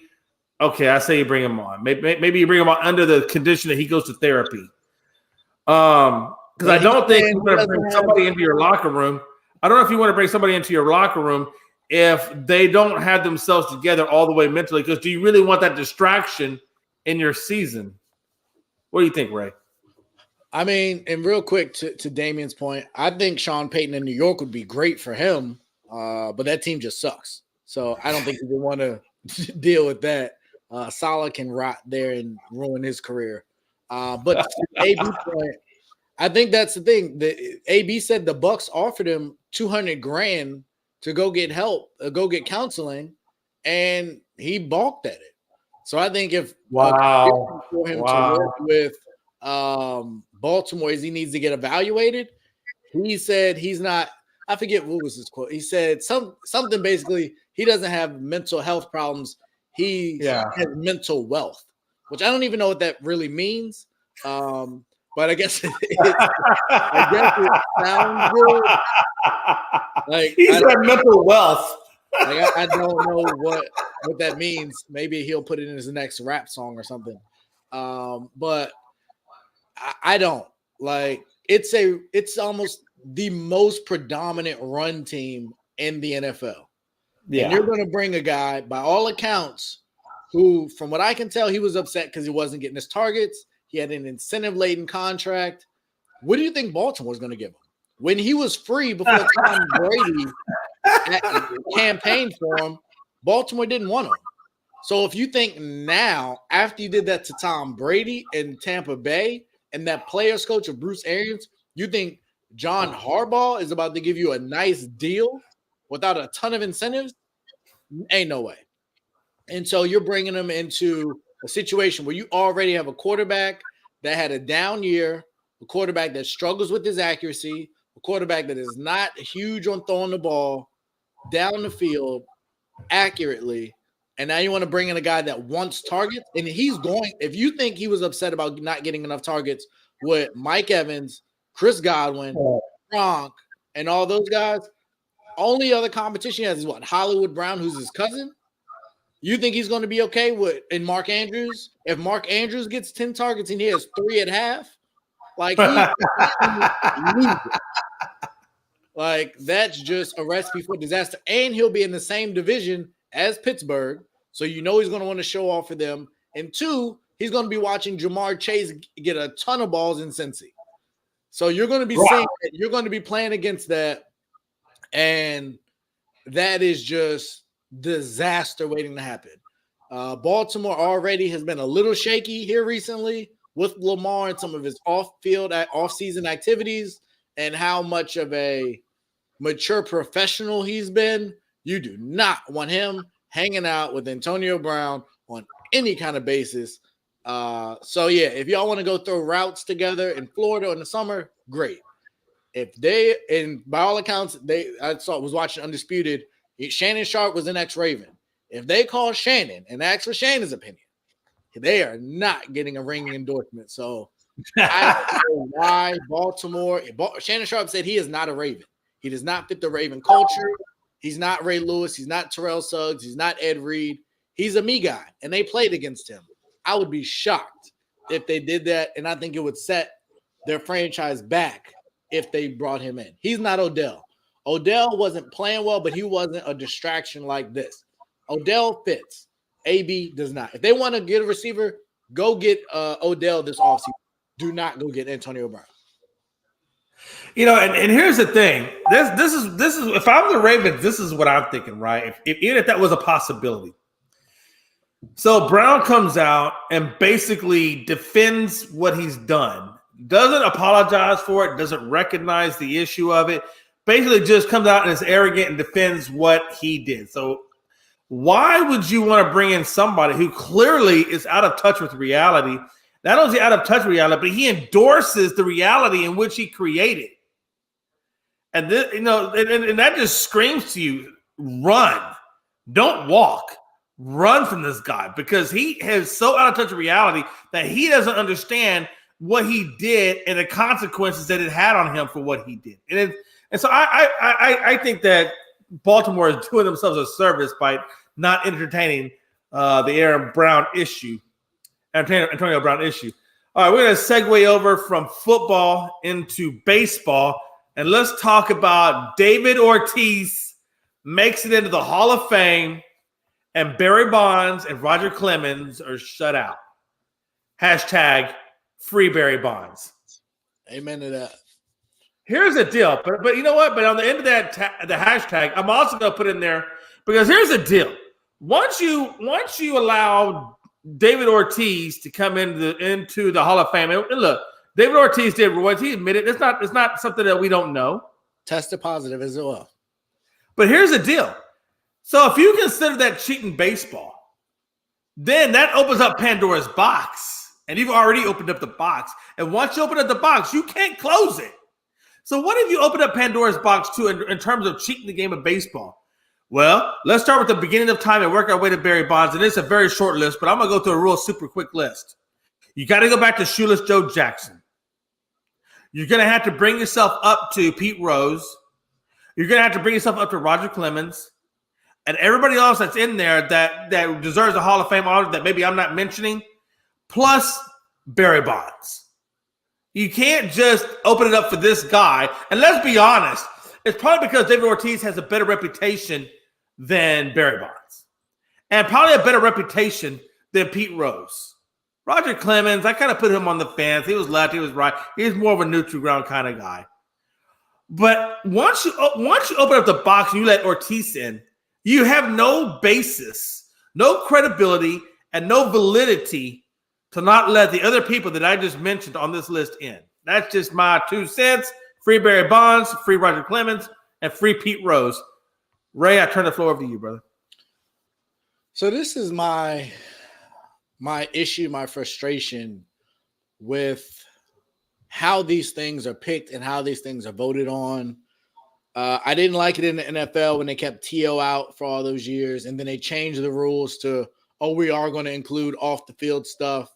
okay, I say you bring him on. Maybe you bring him on under the condition that he goes to therapy. Because I don't think you're going to bring somebody into your locker room. I don't know if you want to bring somebody into your locker room if they don't have themselves together all the way mentally. Because do you really want that distraction in your season? What do you think, Ray? I mean, and real quick to Damien's point, I think Sean Payton in New York would be great for him, but that team just sucks. So I don't think he would want to deal with that. Salah can rot there and ruin his career. But to AB's point, I think that's the thing. The AB said the Bucks offered him $200,000 to go get help, go get counseling, and he balked at it. So I think if wow for him to work with Baltimore is he needs to get evaluated. He said he's not. I forget what was his quote. He said something basically. He doesn't have mental health problems. He has mental wealth, which I don't even know what that really means. But I guess it sounds good. Like he said mental wealth. Like I don't know what that means. Maybe he'll put it in his next rap song or something. But I don't like. It's almost the most predominant run team in the NFL. Yeah. And you're going to bring a guy, by all accounts, who, from what I can tell, he was upset because he wasn't getting his targets. He had an incentive-laden contract. What do you think Baltimore's going to give him? When he was free before Tom Brady campaigned for him, Baltimore didn't want him. So if you think now, after you did that to Tom Brady in Tampa Bay and that players coach of Bruce Arians, you think John Harbaugh is about to give you a nice deal without a ton of incentives? Ain't no way. And so you're bringing them into a situation where you already have a quarterback that had a down year, a quarterback that struggles with his accuracy, a quarterback that is not huge on throwing the ball down the field accurately. And now you want to bring in a guy that wants targets. And he's going, if you think he was upset about not getting enough targets with Mike Evans, Chris Godwin, Gronk, and all those guys, only other competition he has is what? Hollywood Brown, who's his cousin? You think he's going to be okay with in Mark Andrews? If Mark Andrews gets 10 targets and he has 3 at half, like like that's just a recipe for disaster. And he'll be in the same division as Pittsburgh, so you know he's going to want to show off for them. And 2, he's going to be watching Jamar Chase get a ton of balls in Cincy. So you're going to be seeing that. You're going to be playing against that, and that is just disaster waiting to happen. Baltimore already has been a little shaky here recently with Lamar and some of his off-season activities and how much of a mature professional he's been. You do not want him hanging out with Antonio Brown on any kind of basis. So yeah, if y'all want to go throw routes together in Florida in the summer, great. If they, and by all accounts, was watching Undisputed, Shannon Sharpe was an ex-Raven. If they call Shannon and ask for Shannon's opinion, they are not getting a ring endorsement. So I don't know why Baltimore. Shannon Sharpe said he is not a Raven. He does not fit the Raven culture. He's not Ray Lewis. He's not Terrell Suggs. He's not Ed Reed. He's a me guy, and they played against him. I would be shocked if they did that, and I think it would set their franchise back if they brought him in. He's not Odell. Odell wasn't playing well, but he wasn't a distraction like this. Odell fits. AB does not. If they want to get a receiver, go get Odell this offseason. Do not go get Antonio Brown. You know, and here's the thing. This is if I'm the Ravens, this is what I'm thinking, right? Even if that was a possibility. So Brown comes out and basically defends what he's done. Doesn't apologize for it, doesn't recognize the issue of it. Basically just comes out and is arrogant and defends what he did. So why would you want to bring in somebody who clearly is out of touch with reality? Not only is he out of touch with reality, but he endorses the reality in which he created. And this, and that just screams to you, run. Don't walk. Run from this guy, because he is so out of touch with reality that he doesn't understand what he did and the consequences that it had on him for what he did. And so I think that Baltimore is doing themselves a service by not entertaining the Antonio Brown issue. All right, we're going to segue over from football into baseball, and let's talk about David Ortiz makes it into the Hall of Fame, and Barry Bonds and Roger Clemens are shut out. Hashtag free Barry Bonds. Amen to that. Here's the deal, but you know what? But on the end of that, the hashtag, I'm also going to put in there, because here's the deal. Once you allow David Ortiz to come into the Hall of Fame, and look, David Ortiz did, Roy. He admitted it's not something that we don't know. Tested positive as well. But here's the deal. So if you consider that cheating baseball, then that opens up Pandora's box. And you've already opened up the box. And once you open up the box, you can't close it. So what if you open up Pandora's box too in terms of cheating the game of baseball? Well, let's start with the beginning of time and work our way to Barry Bonds. And it's a very short list, but I'm going to go through a real super quick list. You got to go back to Shoeless Joe Jackson. You're going to have to bring yourself up to Pete Rose. You're going to have to bring yourself up to Roger Clemens. And everybody else that's in there that deserves a Hall of Fame honor that maybe I'm not mentioning, plus Barry Bonds. You can't just open it up for this guy. And let's be honest, it's probably because David Ortiz has a better reputation than Barry Bonds. And probably a better reputation than Pete Rose. Roger Clemens, I kind of put him on the fence. He was left, he was right. He's more of a neutral ground kind of guy. But once you open up the box and you let Ortiz in, you have no basis, no credibility, and no validity to not let the other people that I just mentioned on this list in. That's just my 2 cents. Free Barry Bonds, free Roger Clemens, and free Pete Rose. Ray, I turn the floor over to you, brother. So this is my issue, my frustration with how these things are picked and how these things are voted on. I didn't like it in the NFL when they kept T.O. out for all those years, and then they changed the rules to, we are going to include off the field stuff.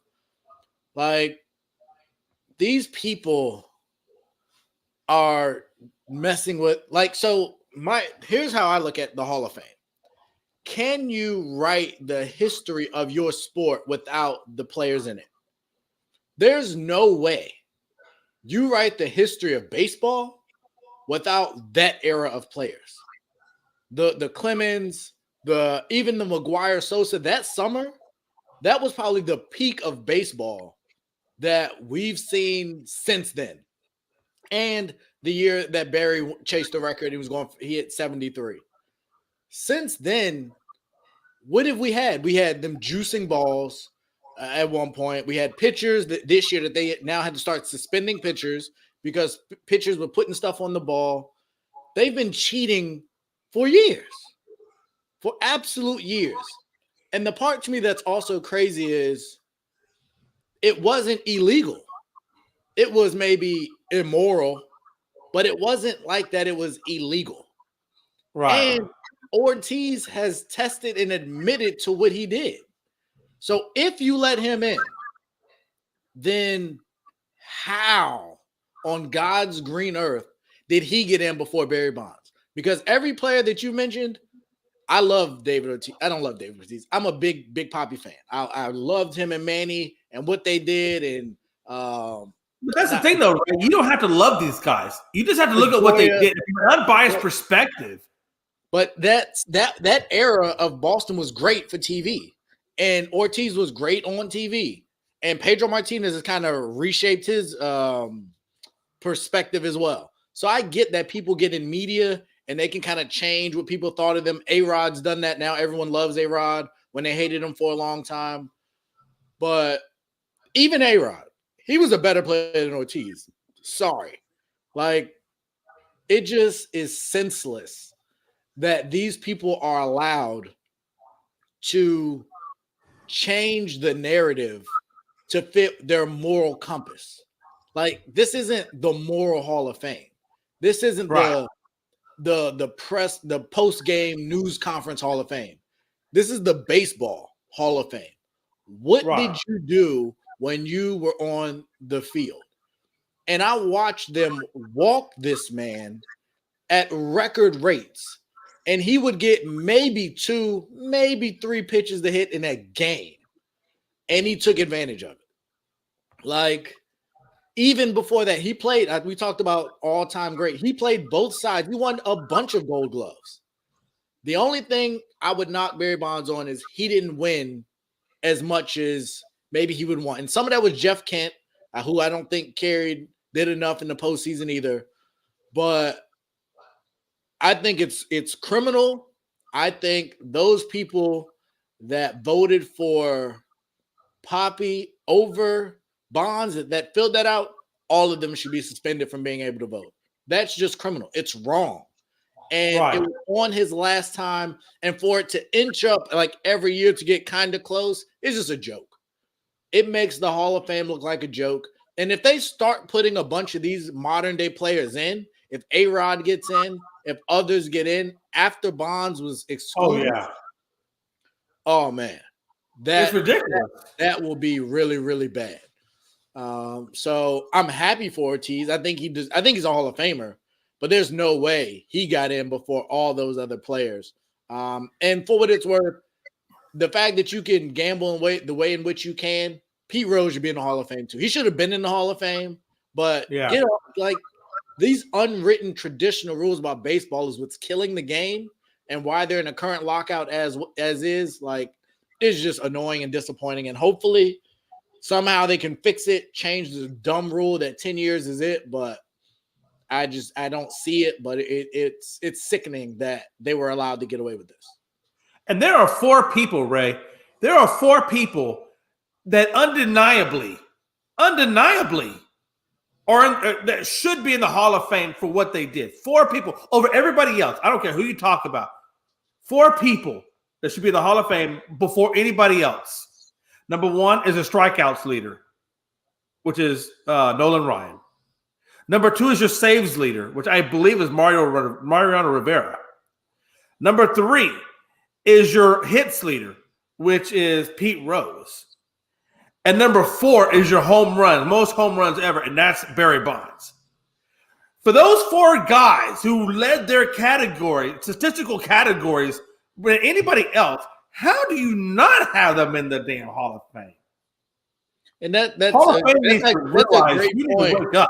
Like, these people are messing with, here's how I look at the Hall of Fame. Can you write the history of your sport without the players in it? There's no way you write the history of baseball without that era of players. The Clemens, even the McGuire Sosa, that summer, that was probably the peak of baseball that we've seen since then. And the year that Barry chased the record, he hit 73. Since then, what have we had? We had them juicing balls at one point. We had pitchers this year that they now had to start suspending pitchers because pitchers were putting stuff on the ball. They've been cheating for years, for absolute years. And the part to me that's also crazy is it wasn't illegal. It was maybe immoral, but it wasn't like that. It was illegal. Right. And Ortiz has tested and admitted to what he did. So if you let him in, then how on God's green earth did he get in before Barry Bonds? Because every player that you mentioned, I love David Ortiz. I don't love David Ortiz. I'm a big Papi fan. I loved him and Manny and what they did. And but that's the thing, though. Right? You don't have to love these guys. You just have to look at what they did from an unbiased perspective. But that era of Boston was great for TV, and Ortiz was great on TV, and Pedro Martinez has kind of reshaped his perspective as well. So I get that people get in media and they can kind of change what people thought of them. A-Rod's done that now. Everyone loves A-Rod when they hated him for a long time. But even A-Rod, he was a better player than Ortiz. Sorry. Like, it just is senseless that these people are allowed to change the narrative to fit their moral compass. Like, this isn't the moral Hall of Fame. This isn't the press, the post-game news conference Hall of Fame. This is the baseball Hall of Fame. What did you do when you were on the field? And I watched them walk this man at record rates. And he would get maybe 2, maybe 3 pitches to hit in a game. And he took advantage of it. Like, even before that, he played, we talked about all-time great. He played both sides. He won a bunch of Gold Gloves. The only thing I would knock Barry Bonds on is he didn't win as much as maybe he would want. And some of that was Jeff Kent, who I don't think did enough in the postseason either. But I think it's criminal. I think those people that voted for Papi over Bonds that filled that out, all of them should be suspended from being able to vote. That's just criminal. It's wrong. And it was on his last time, and for it to inch up like every year to get kind of close is just a joke. It makes the Hall of Fame look like a joke. And if they start putting a bunch of these modern day players in, if A-Rod gets in, if others get in after Bonds was excluded, oh man, that's ridiculous. That will be really, really bad. So I'm happy for Ortiz. I think he's a Hall of Famer, but there's no way he got in before all those other players. And for what it's worth, the fact that you can gamble the way in which you can, Pete Rose should be in the Hall of Fame too. He should have been in the Hall of Fame, but like these unwritten traditional rules about baseball is what's killing the game, and why they're in a current lockout as is, like, it's just annoying and disappointing. And hopefully somehow they can fix it, change the dumb rule that 10 years is it, but I don't see it. But it's sickening that they were allowed to get away with this. And there are 4 people, Ray. There are 4 people that undeniably that should be in the Hall of Fame for what they did. 4 people over everybody else. I don't care who you talk about. 4 people that should be in the Hall of Fame before anybody else. Number 1 is a strikeouts leader, which is Nolan Ryan. Number 2 is your saves leader, which I believe is Mariano Rivera. Number 3 is your hits leader, which is Pete Rose. And number 4 is your home run, most home runs ever, and that's Barry Bonds. For those 4 guys who led their statistical categories than anybody else, how do you not have them in the damn Hall of Fame? And that's a great point.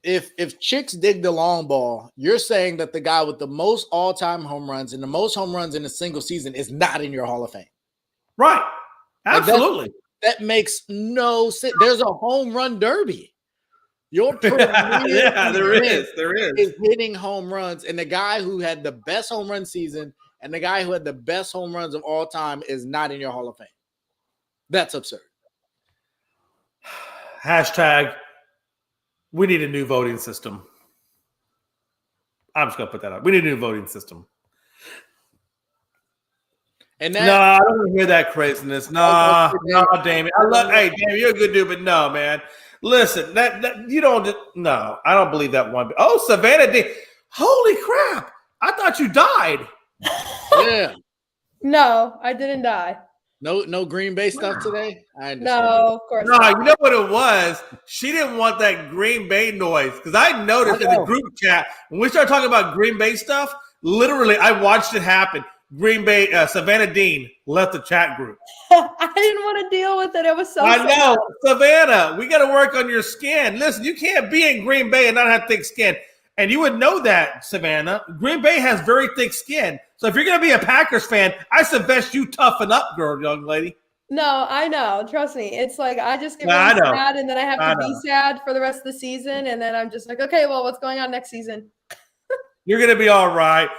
If chicks dig the long ball, you're saying that the guy with the most all-time home runs and the most home runs in a single season is not in your Hall of Fame. Right. Absolutely. That makes no sense. There's a home run derby. Your there is hitting home runs, and the guy who had the best home run season and the guy who had the best home runs of all time is not in your Hall of Fame. That's absurd. Hashtag, we need a new voting system. I'm just going to put that up. We need a new voting system. And no, I don't want to hear that craziness. No, Damien. Hey, Damien, you're a good dude, but no, man. Listen, that you don't. No, I don't believe that one. Oh, Savannah Dean. Holy crap! I thought you died. Yeah. No, I didn't die. No Green Bay stuff today? No, of course not. not. You know what it was? She didn't want that Green Bay noise, because I noticed in the group chat when we started talking about Green Bay stuff, literally I watched it happen. Green Bay, Savannah Dean left the chat group. I didn't want to deal with it. It was so sad. know. Savannah, we got to work on your skin. Listen, you can't be in Green Bay and not have thick skin. And you would know that, Savannah. Green Bay has very thick skin. So if you're going to be a Packers fan, I suggest you toughen up, girl, young lady. No, I know. Trust me. It's like I just get really sad, and then I have to be sad for the rest of the season. And then I'm just like, okay, well, what's going on next season? You're going to be all right.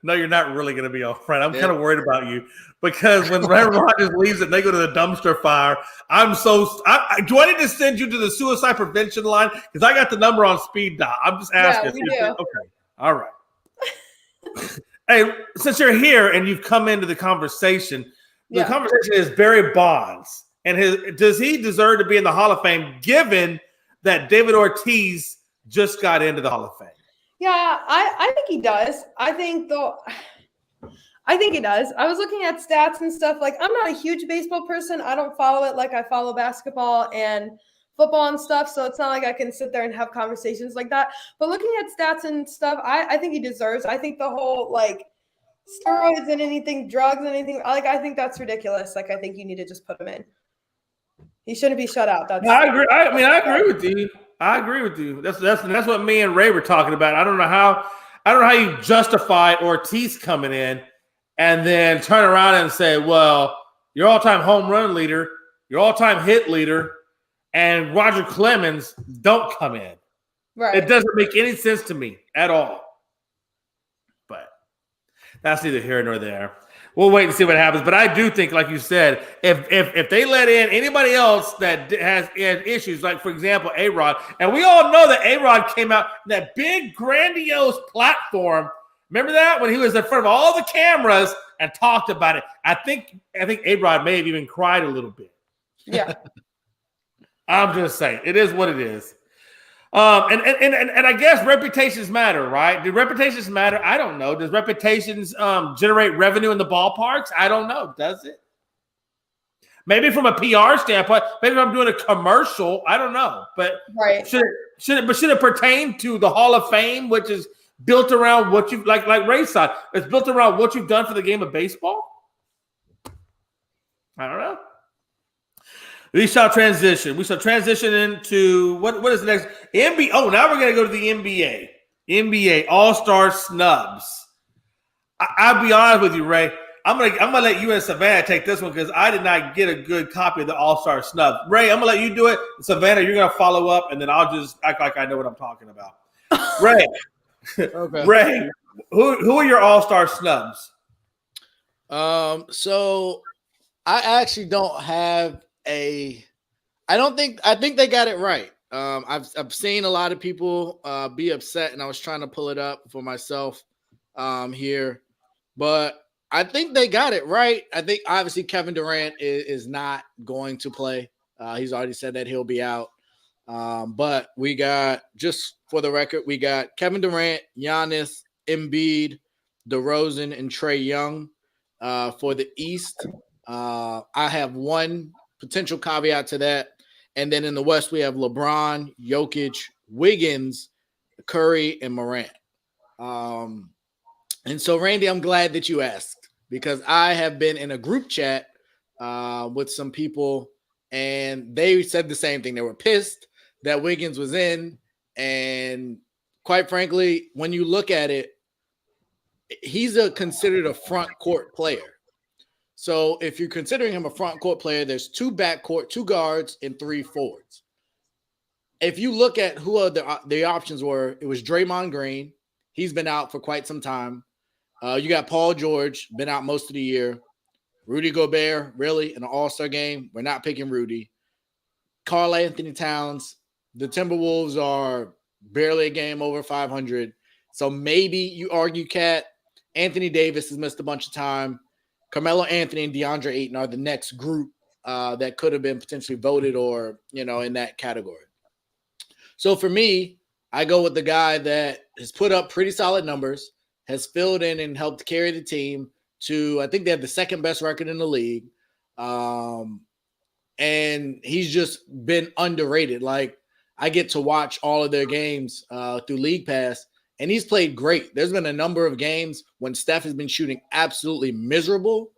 No, you're not really going to be all right. I'm kind of worried about you, because when Aaron Rodgers leaves and they go to the dumpster fire, do I need to send you to the suicide prevention line? Because I got the number on speed dial. I'm just asking. Yeah, we do. Okay. All right. Hey, since you're here and you've come into the conversation, the conversation is Barry Bonds. And does he deserve to be in the Hall of Fame, given that David Ortiz just got into the Hall of Fame? Yeah, I think he does. I think he does. I was looking at stats and stuff. Like, I'm not a huge baseball person. I don't follow it like I follow basketball and football and stuff. So it's not like I can sit there and have conversations like that. But looking at stats and stuff, I think he deserves. I think the whole like steroids and anything, drugs and anything, like I think that's ridiculous. Like, I think you need to just put him in. He shouldn't be shut out. I agree. I agree with you. I agree with you. That's what me and Ray were talking about. I don't know how you justify Ortiz coming in and then turn around and say, well, your all-time home run leader, your all-time hit leader, and Roger Clemens don't come in. Right. It doesn't make any sense to me at all. But that's neither here nor there. we'll wait and see what happens. But I do think, like you said, if they let in anybody else that has issues, like for example, A-Rod, and we all know that A-Rod came out that big grandiose platform. Remember that when he was in front of all the cameras and talked about it? I think A-Rod may have even cried a little bit. Yeah. I'm just saying, it is what it is. And I guess reputations matter, right? Do reputations matter? I don't know. Does reputations generate revenue in the ballparks? I don't know. Does it? Maybe from a PR standpoint. Maybe if I'm doing a commercial, I don't know. But Right. should it pertain to the Hall of Fame, which is built around what you've like Ray said? It's built around what you've done for the game of baseball. I don't know. We shall transition. We shall transition into what is the next NBA? Oh, now we're gonna go to the NBA. NBA All-Star snubs. I'll be honest with you, Ray. I'm gonna let you and Savannah take this one because I did not get a good copy of the All-Star snub. Ray, I'm gonna let you do it. Savannah, you're gonna follow up, and then I'll just act like I know what I'm talking about. Ray, Okay. Ray, who are your All-Star snubs? So I actually don't have I think they got it right. I've seen a lot of people be upset, and I was trying to pull it up for myself here, but I think they got it right. I think obviously Kevin Durant is not going to play. He's already said that he'll be out. But we got, just for the record, we got Kevin Durant, Giannis, Embiid, DeRozan, and Trae Young for the East. I have one potential caveat to that. And then in the West, we have LeBron, Jokic, Wiggins, Curry, and Morant. And so, Randy, I'm glad that you asked because I have been in a group chat with some people, and they said the same thing. They were pissed that Wiggins was in. And quite frankly, when you look at it, he's considered a front court player. So if you're considering him a front court player, there's 2 backcourt, 2 guards, and 3 forwards. If you look at who the options were, it was Draymond Green. He's been out for quite some time. You got Paul George, been out most of the year. Rudy Gobert, really, in an all-star game. We're not picking Rudy. Karl Anthony Towns. The Timberwolves are barely a game over 500. So maybe you argue, Cat. Anthony Davis has missed a bunch of time. Carmelo Anthony and DeAndre Ayton are the next group that could have been potentially voted or, in that category. So for me, I go with the guy that has put up pretty solid numbers, has filled in and helped carry the team to, I think they have the second best record in the league. And he's just been underrated. Like, I get to watch all of their games through League Pass, and he's played great. There's been a number of games when Steph has been shooting absolutely miserable,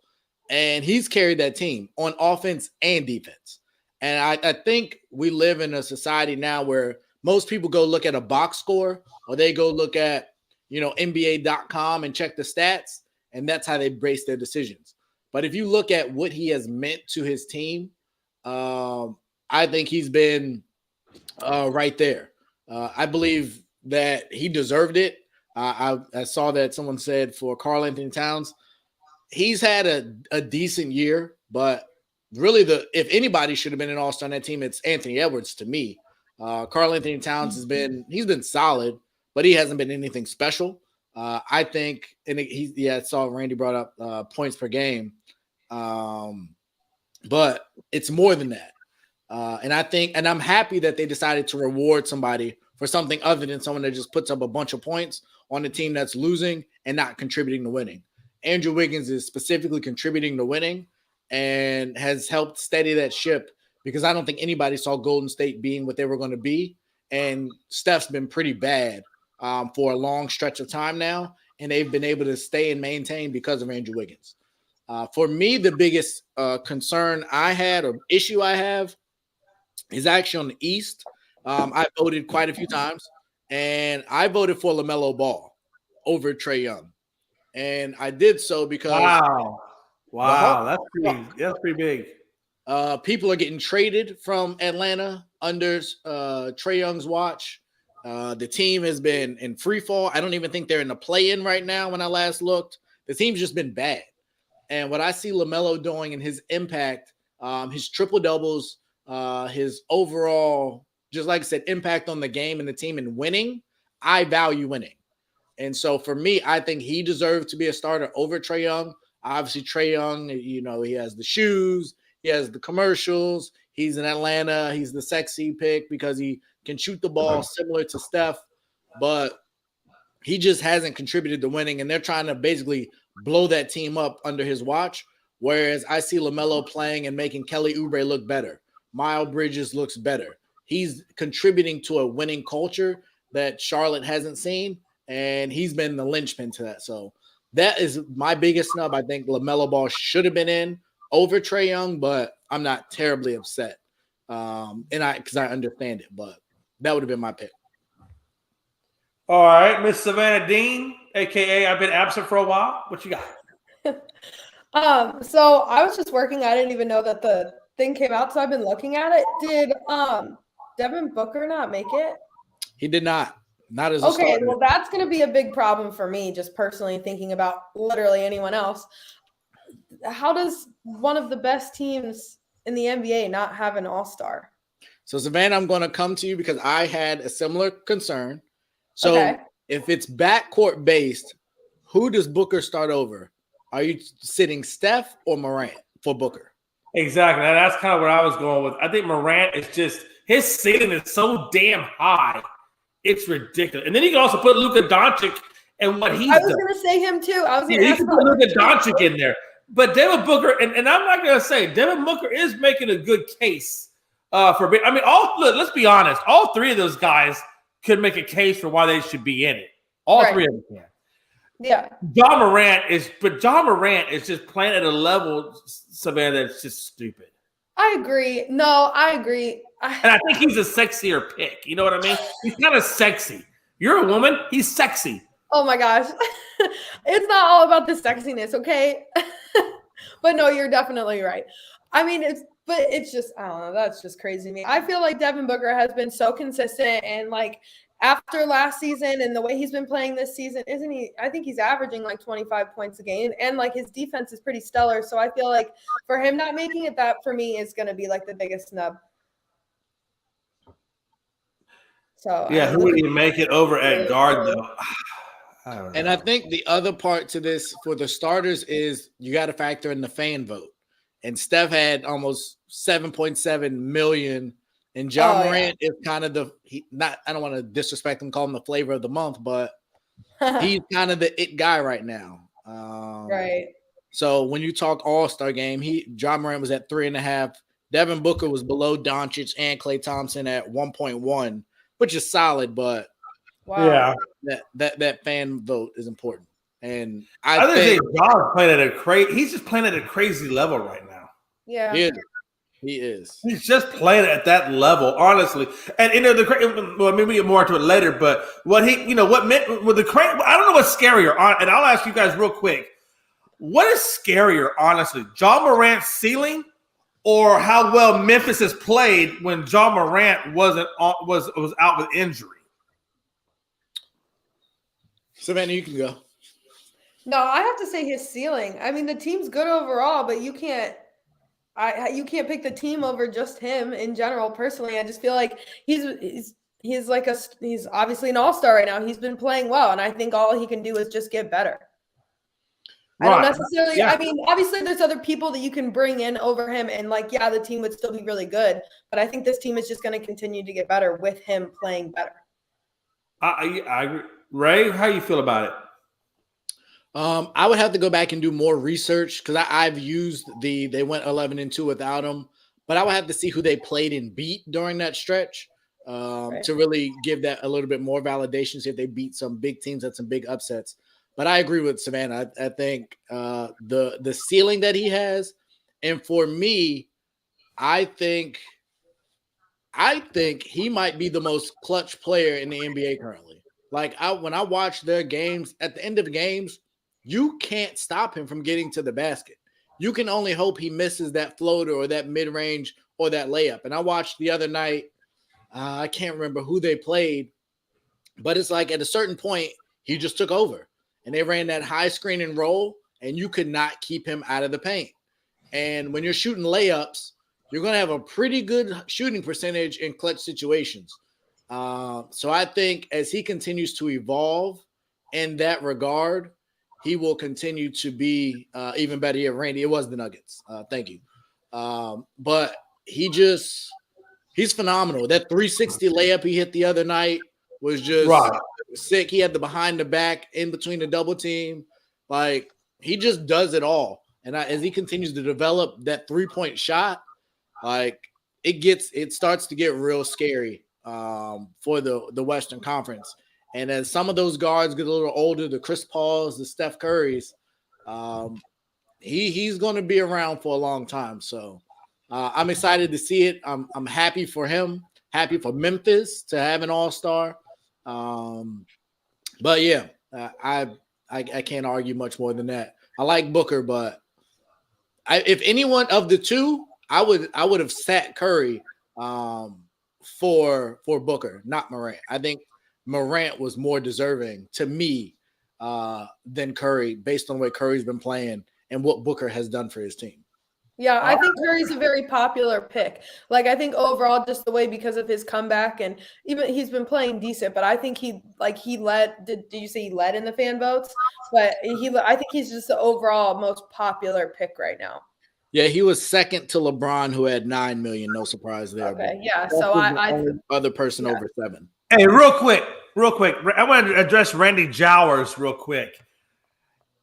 and he's carried that team on offense and defense. And I think we live in a society now where most people go look at a box score, or they go look at, NBA.com and check the stats, and that's how they base their decisions. But if you look at what he has meant to his team, I think he's been right there. I believe that he deserved it. I saw that someone said for Karl Anthony Towns, he's had a decent year, but really if anybody should have been an all-star on that team, it's Anthony Edwards to me. Karl Anthony Towns he's been solid, but he hasn't been anything special. I think, and I saw Randy brought up points per game, but it's more than that. And I'm happy that they decided to reward somebody for something other than someone that just puts up a bunch of points on a team that's losing and not contributing to winning. Andrew Wiggins is specifically contributing to winning and has helped steady that ship, because I don't think anybody saw Golden State being what they were going to be. And Steph's been pretty bad for a long stretch of time now, and they've been able to stay and maintain because of Andrew Wiggins. For me, the biggest concern I had, or issue I have, is actually on the East. I voted quite a few times, and I voted for LaMelo Ball over Trae Young. And I did so because wow, that's pretty big. People are getting traded from Atlanta under Trae Young's watch. The team has been in free fall. I don't even think they're in the play-in right now when I last looked. The team's just been bad. And what I see LaMelo doing and his impact, his triple doubles, his overall, just like I said, impact on the game and the team and winning, I value winning. And so for me, I think he deserved to be a starter over Trae Young. Obviously, Trae Young, he has the shoes, he has the commercials. He's in Atlanta. He's the sexy pick because he can shoot the ball similar to Steph, but he just hasn't contributed to winning, and they're trying to basically blow that team up under his watch, whereas I see LaMelo playing and making Kelly Oubre look better. Miles Bridges looks better. He's contributing to a winning culture that Charlotte hasn't seen, and he's been the linchpin to that. So that is my biggest snub. I think LaMelo Ball should have been in over Trae Young, but I'm not terribly upset. Because I understand it, but that would have been my pick. All right, Miss Savannah Dean, aka I've been absent for a while. What you got? So I was just working. I didn't even know that the thing came out, so I've been looking at it. Did Devin Booker not make it? He did not. Not as a okay. starter. Well, that's going to be a big problem for me, just personally thinking about literally anyone else. How does one of the best teams in the NBA not have an all-star? So, Savannah, I'm going to come to you because I had a similar concern. So, If it's backcourt based, who does Booker start over? Are you sitting Steph or Morant for Booker? Exactly. That's kind of what I was going with. I think Morant is just – his ceiling is so damn high. It's ridiculous. And then you can also put Luka Doncic and what he's done. I was going to say him too. I was going to you can put Luka Doncic in there. But Devin Booker, and I'm not going to say, Devin Booker is making a good case for – I mean, let's be honest. All three of those guys could make a case for why they should be in it. All three of them can. Yeah. John Morant is just playing at a level, Savannah, that's just stupid. I agree. No, I agree. And I think he's a sexier pick. You know what I mean? He's kind of sexy. You're a woman. He's sexy. Oh my gosh. It's not all about the sexiness, okay? But no, you're definitely right. I mean, it's just, I don't know. That's just crazy to me. I feel like Devin Booker has been so consistent, and like after last season and the way he's been playing this season, isn't he? I think he's averaging like 25 points a game, and like his defense is pretty stellar. So I feel like for him not making it, that for me is going to be like the biggest snub. So yeah, who would he make it over at guard though? And I think the other part to this for the starters is you got to factor in the fan vote. And Steph had almost 7.7 million. And John Morant is kind of I don't want to disrespect him, call him the flavor of the month, but he's kind of the it guy right now. Right. So when you talk all-star game, John Morant was at 3.5. Devin Booker was below Doncic and Klay Thompson at 1.1, which is solid, but yeah, that fan vote is important. And I think John's playing at he's just playing at a crazy level right now. Yeah. He is. He's just playing at that level, honestly. And maybe we get more into it later. But what meant with the crazy, I don't know what's scarier. And I'll ask you guys real quick: what is scarier, honestly, John Morant's ceiling, or how well Memphis has played when John Morant was out with injury? Savannah, you can go. No, I have to say his ceiling. I mean, the team's good overall, but you can't pick the team over just him in general. Personally, I just feel like he's obviously an all-star right now. He's been playing well, and I think all he can do is just get better. Right. I don't necessarily. Yeah. I mean, obviously, there's other people that you can bring in over him, and the team would still be really good. But I think this team is just going to continue to get better with him playing better. I agree. Ray, how you feel about it? I would have to go back and do more research because I've used they went 11-2 without him, but I would have to see who they played and beat during that stretch to really give that a little bit more validation, see if they beat some big teams at some big upsets. But I agree with Savannah. I think the ceiling that he has, and for me, I think he might be the most clutch player in the NBA currently. Like when I watch their games, at the end of the games, you can't stop him from getting to the basket. You can only hope he misses that floater or that mid-range or that layup. And I watched the other night, I can't remember who they played, but it's like at a certain point, he just took over. And they ran that high screen and roll, and you could not keep him out of the paint. And when you're shooting layups, you're going to have a pretty good shooting percentage in clutch situations. So I think as he continues to evolve in that regard, he will continue to be even better. Yeah, Randy, it was the Nuggets. Thank you. But he's phenomenal. That 360 layup he hit the other night was just sick. He had the behind the back in between the double team. Like, he just does it all. And as he continues to develop that 3-point shot, like, it starts to get real scary for the Western Conference. And as some of those guards get a little older, the Chris Pauls, the Steph Currys, he's going to be around for a long time. So I'm excited to see it. I'm happy for him, happy for Memphis to have an all-star. But yeah, I can't argue much more than that. I like Booker, but if anyone of the two, I would have sat Curry for Booker, not Morant. I think Morant was more deserving to me than Curry, based on the way Curry's been playing and what Booker has done for his team. Yeah, I think Curry's a very popular pick. Like, I think overall, just the way, because of his comeback, and even he's been playing decent, but I think he led. Did you say he led in the fan votes? But I think he's just the overall most popular pick right now. Yeah, he was second to LeBron, who had 9 million. No surprise there. Okay, yeah. So I other person over 7. Hey, real quick. I want to address Randy Jowers real quick.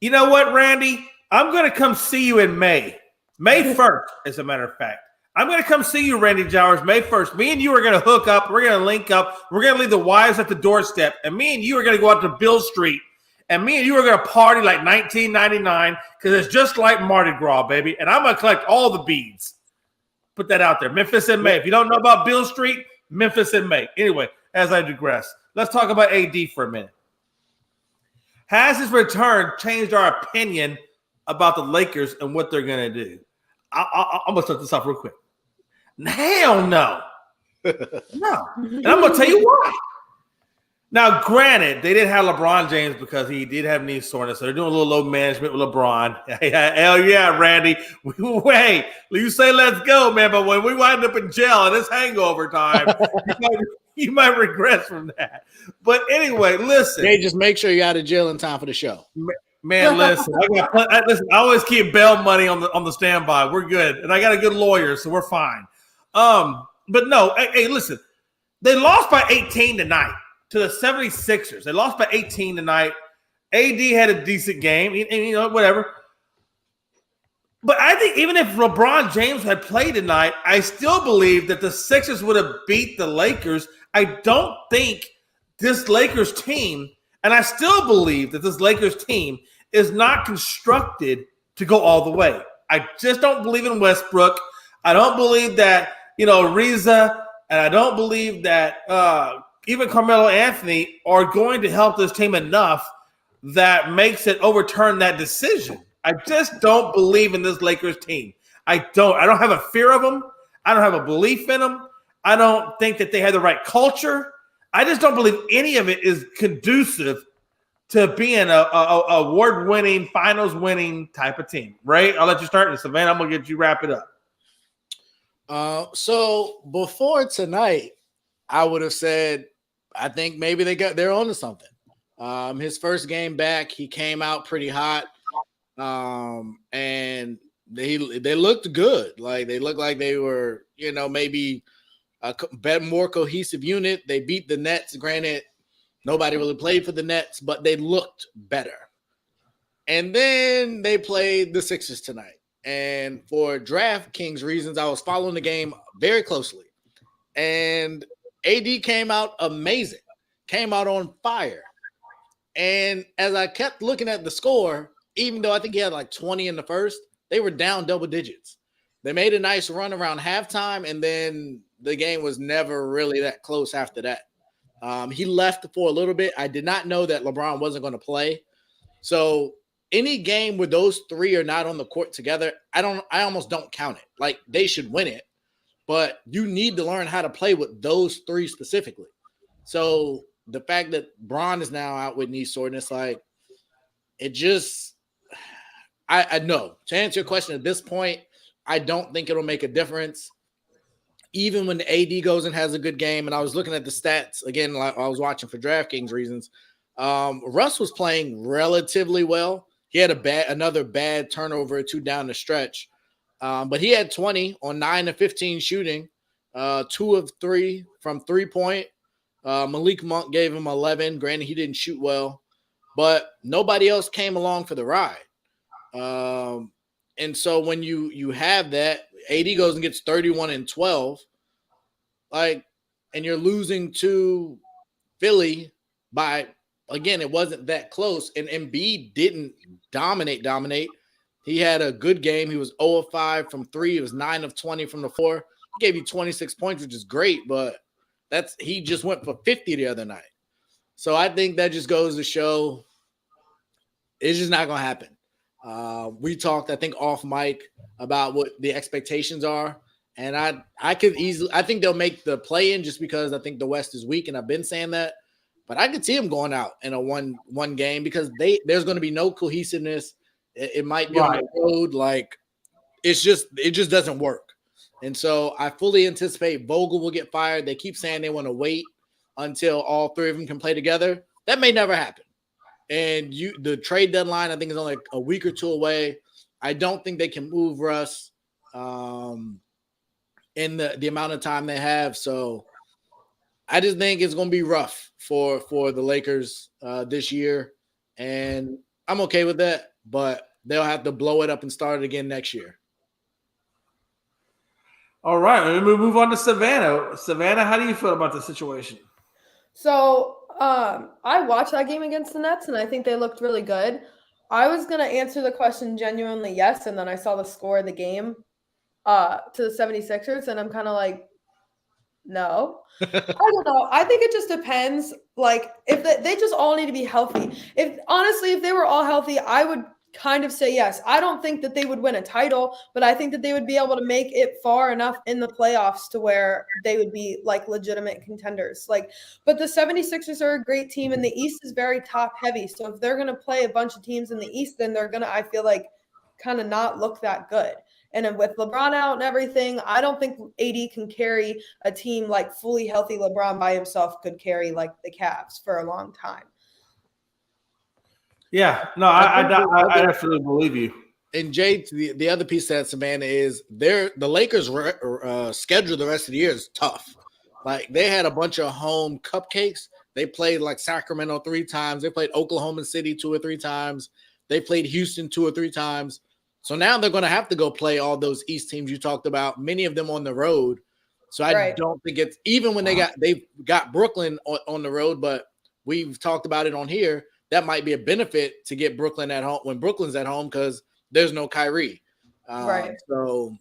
You know what, Randy? I'm going to come see you in May 1st, as a matter of fact. I'm going to come see you, Randy Jowers, May 1st. Me and you are going to hook up. We're going to link up. We're going to leave the wives at the doorstep. And me and you are going to go out to Bill Street. And me and you are going to party like 1999, because it's just like Mardi Gras, baby. And I'm going to collect all the beads. Put that out there. Memphis in May. If you don't know about Bill Street, Memphis in May. Anyway, as I digress, let's talk about AD for a minute. Has his return changed our opinion about the Lakers and what they're going to do? I'm going to start this off real quick. Hell no. No. And I'm going to tell you why. Now, granted, they didn't have LeBron James because he did have knee soreness, so they're doing a little load management with LeBron. Hell yeah, Randy. Wait, you say let's go, man, but when we wind up in jail and it's hangover time, you might regress from that. But anyway, listen. Hey, just make sure you're out of jail in time for the show. Man, listen. I always keep bail money on the standby. We're good, and I got a good lawyer, so we're fine. But no, hey, listen. They lost by 18 tonight to the 76ers. They lost by 18 tonight. AD had a decent game, and whatever. But I think even if LeBron James had played tonight, I still believe that the Sixers would have beat the Lakers. I don't think this Lakers team, and I still believe that this Lakers team is not constructed to go all the way. I just don't believe in Westbrook. I don't believe that, Reza, and I don't believe that even Carmelo Anthony are going to help this team enough that makes it overturn that decision. I just don't believe in this Lakers team. I don't have a fear of them. I don't have a belief in them. I don't think that they have the right culture. I just don't believe any of it is conducive to being a award-winning, finals-winning type of team. Ray, I'll let you start, and Savannah, I'm going to get you wrap it up. So before tonight, I would have said, I think maybe they're onto something. His first game back, he came out pretty hot, and they looked good. Like, they looked like they were, maybe a more cohesive unit. They beat the Nets. Granted, nobody really played for the Nets, but they looked better. And then they played the Sixers tonight. And for DraftKings reasons, I was following the game very closely. And AD came out amazing, came out on fire. And as I kept looking at the score, even though I think he had like 20 in the first, they were down double digits. They made a nice run around halftime, and then the game was never really that close after that. He left for a little bit. I did not know that LeBron wasn't going to play. So any game where those three are not on the court together, I almost don't count it. Like, they should win it, but you need to learn how to play with those three specifically. So the fact that Bron is now out with knee soreness, like, it just, I know. To answer your question at this point, I don't think it'll make a difference. Even when the AD goes and has a good game, and I was looking at the stats again, like I was watching for DraftKings reasons. Russ was playing relatively well. He had another bad turnover or two down the stretch, but he had 20 on 9 of 15 shooting, 2 of 3 from 3-point. Malik Monk gave him 11. Granted, he didn't shoot well, but nobody else came along for the ride. And so when you have that, AD goes and gets 31 and 12, and you're losing to Philly by, again, it wasn't that close. And Embiid didn't dominate. He had a good game. He was 0 of 5 from 3. He was 9 of 20 from the 4. He gave you 26 points, which is great, but he just went for 50 the other night. So I think that just goes to show it's just not going to happen. We talked, I think, off mic about what the expectations are. And I think they'll make the play-in just because I think the West is weak, and I've been saying that. But I could see them going out in a one game because there's going to be no cohesiveness. It might be on the road. It just doesn't work. And so I fully anticipate Vogel will get fired. They keep saying they want to wait until all three of them can play together. That may never happen. And the trade deadline, I think, is only a week or two away. I don't think they can move Russ in the amount of time they have. So I just think it's going to be rough for the Lakers this year. And I'm okay with that, but they'll have to blow it up and start it again next year. All right, let me move on to Savannah. Savannah, how do you feel about the situation? So I watched that game against the Nets, and I think they looked really good. I was going to answer the question genuinely yes, and then I saw the score of the game to the 76ers, and I'm kind of like, no. I don't know. I think it just depends. If they just all need to be healthy. If they were all healthy, I would kind of say yes. I don't think that they would win a title, but I think that they would be able to make it far enough in the playoffs to where they would be legitimate contenders. But the 76ers are a great team, and the East is very top heavy. So if they're going to play a bunch of teams in the East, then they're going to, I feel like, kind of not look that good. And then with LeBron out and everything, I don't think AD can carry a team fully healthy. LeBron by himself could carry the Cavs for a long time. Yeah, no, I absolutely believe you. And Jay, the other piece of that, Savannah, is the Lakers' schedule the rest of the year is tough. They had a bunch of home cupcakes. They played Sacramento 3 times. They played Oklahoma City 2 or 3 times. They played Houston 2 or 3 times. So now they're going to have to go play all those East teams you talked about, many of them on the road. So I don't think it's even when they've got Brooklyn on the road, but we've talked about it on here. That might be a benefit to get Brooklyn at home when Brooklyn's at home because there's no Kyrie. So,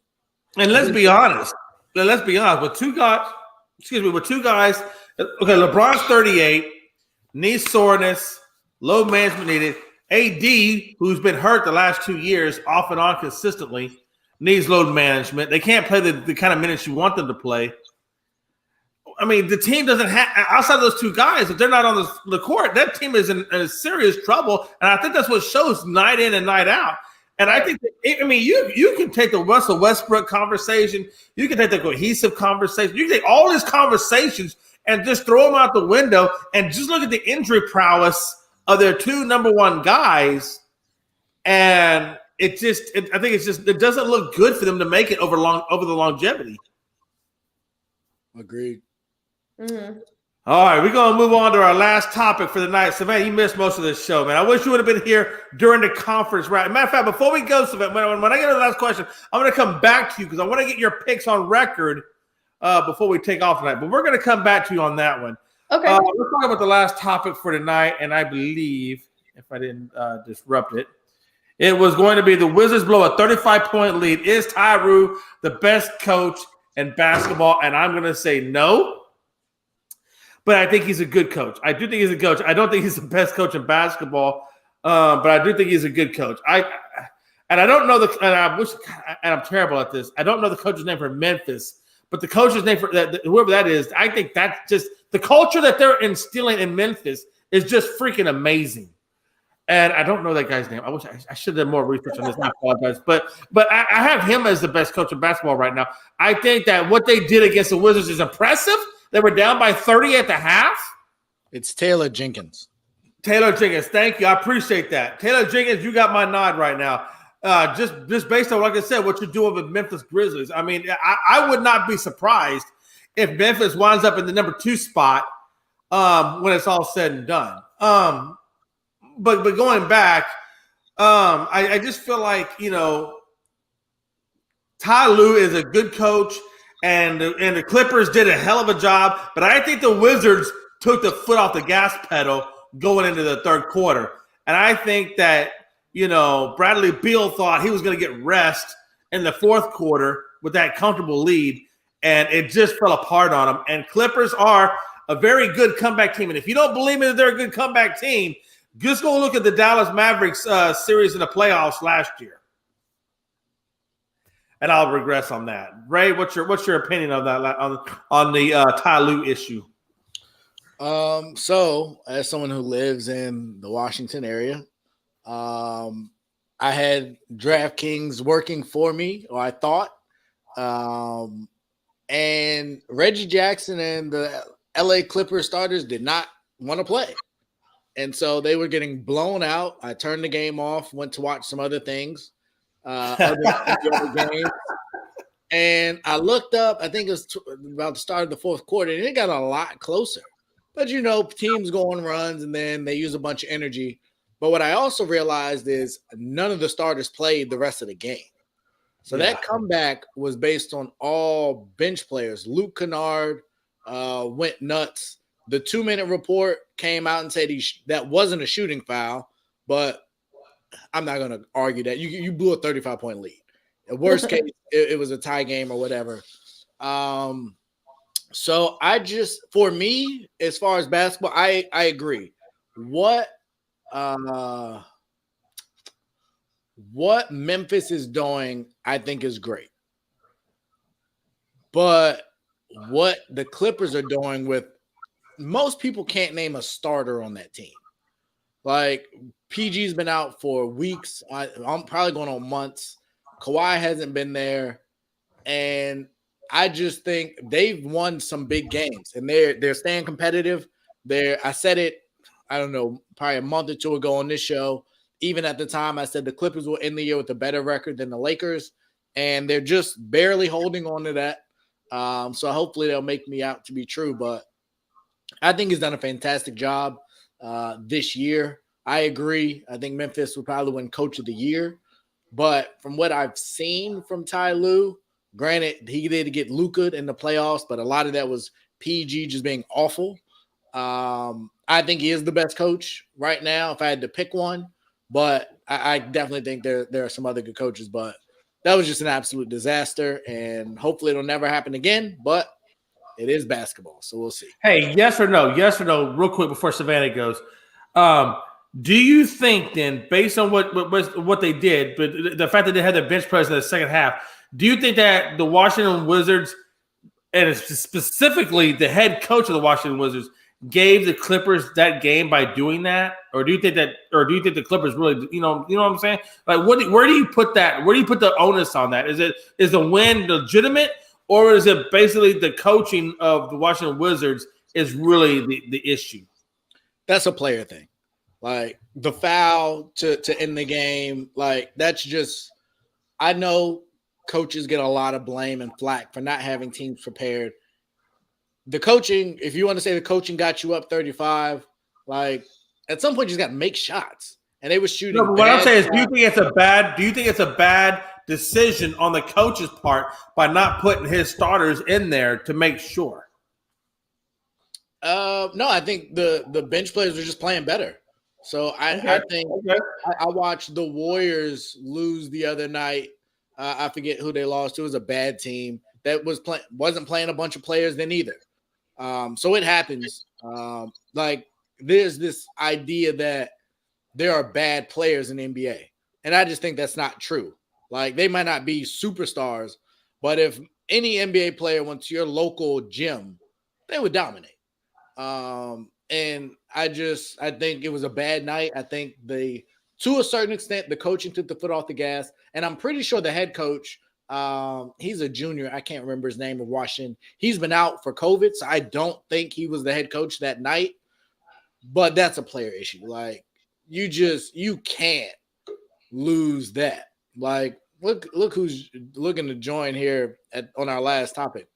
and let's be honest. With two guys. Okay, LeBron's 38, knee soreness, load management needed. AD, who's been hurt the last 2 years, off and on consistently, needs load management. They can't play the kind of minutes you want them to play. I mean, the team doesn't have – outside of those two guys, if they're not on the court, that team is in serious trouble. And I think that's what shows night in and night out. And I think – you can take the Russell Westbrook conversation. You can take the cohesive conversation. You can take all these conversations and just throw them out the window and just look at the injury prowess of their 2 number 1 guys. And I think it doesn't look good for them to make it over the longevity. Agreed. Mm-hmm. All right, we're going to move on to our last topic for the night. Savannah, you missed most of this show, man. I wish you would have been here during the conference, right? Matter of fact, before we go, Savannah, when I get to the last question, I'm going to come back to you because I want to get your picks on record before we take off tonight. But we're going to come back to you on that one. Okay. Let's talk about the last topic for tonight, and I believe, if I didn't disrupt it, it was going to be the Wizards blow a 35-point lead. Is Ty Lue the best coach in basketball? And I'm going to say no. But I think he's a good coach. I do think he's a coach. I don't think he's the best coach in basketball, but I do think he's a good coach. I don't know and I'm terrible at this. I don't know the coach's name for Memphis, but the coach's name for whoever that is, I think that's just the culture that they're instilling in Memphis is just freaking amazing. And I don't know that guy's name. I wish I should have done more research on this. I apologize. But I have him as the best coach of basketball right now. I think that what they did against the Wizards is impressive. They were down by 30 at the half. It's Taylor Jenkins. Taylor Jenkins, thank you. I appreciate that. Taylor Jenkins, you got my nod right now. Just based on, like I said, what you're doing with Memphis Grizzlies. I mean, I would not be surprised if Memphis winds up in the number 2 spot when it's all said and done. But going back, I just feel like, Ty Lue is a good coach, and the Clippers did a hell of a job. But I think the Wizards took the foot off the gas pedal going into the third quarter. And I think that, Bradley Beal thought he was going to get rest in the fourth quarter with that comfortable lead, and it just fell apart on him. And Clippers are a very good comeback team. And if you don't believe me that they're a good comeback team, just go look at the Dallas Mavericks series in the playoffs last year. And I'll regress on that. Ray, what's your opinion of that on the Ty Lue issue? So as someone who lives in the Washington area, I had DraftKings working for me, or I thought. And Reggie Jackson and the LA Clippers starters did not want to play. And so they were getting blown out. I turned the game off, went to watch some other things, other games. And I looked up, I think it was about the start of the fourth quarter, and it got a lot closer. But, teams go on runs, and then they use a bunch of energy. But what I also realized is none of the starters played the rest of the game. So that comeback was based on all bench players. Luke Kennard went nuts. The 2-minute report came out and said that wasn't a shooting foul, but I'm not going to argue that. You blew a 35-point lead. In worst case, it was a tie game or whatever. So for me, as far as basketball, I agree. What Memphis is doing, I think, is great. But what the Clippers are doing with most people can't name a starter on that team. Like, PG's been out for weeks. I'm probably going on months. Kawhi hasn't been there. And I just think they've won some big games. And they're staying competitive. I said it, I don't know, probably a month or two ago on this show. Even at the time, I said the Clippers will end the year with a better record than the Lakers. And they're just barely holding on to that. So hopefully they'll make me out to be true. But I think he's done a fantastic job this year. I agree. I think Memphis would probably win Coach of the Year. But from what I've seen from Ty Lue, granted, he did get Luka in the playoffs, but a lot of that was PG just being awful. I think he is the best coach right now if I had to pick one. But I definitely think there are some other good coaches. But that was just an absolute disaster. And hopefully it'll never happen again. But it is basketball, so we'll see. Hey, yes or no, real quick before Savannah goes. Do you think then, based on what they did, but the fact that they had their bench players in the second half, do you think that the Washington Wizards, and specifically the head coach of the Washington Wizards, gave the Clippers that game by doing that, or do you think the Clippers really, you know what I'm saying? Like, where do you put that? Where do you put the onus on that? Is the win legitimate, or is it basically the coaching of the Washington Wizards is really the issue? That's a player thing. Like, the foul to end the game, like, that's just – I know coaches get a lot of blame and flack for not having teams prepared. The coaching, if you want to say the coaching got you up 35, like, at some point you just got to make shots. And they were shooting. No, but what I'm saying is, do you think it's a bad decision on the coach's part by not putting his starters in there to make sure? No, I think the bench players were just playing better. So I think I watched the Warriors lose the other night. I forget who they lost to. It was a bad team that wasn't playing a bunch of players then either. So it happens. Like, there's this idea that there are bad players in the NBA. And I just think that's not true. Like, they might not be superstars, but if any NBA player went to your local gym, they would dominate. And I think it was a bad night. I think to a certain extent, the coaching took the foot off the gas, and I'm pretty sure the head coach, he's a junior. I can't remember his name of Washington. He's been out for COVID, so I don't think he was the head coach that night. But that's a player issue. Like you can't lose that. Like look who's looking to join here on our last topic.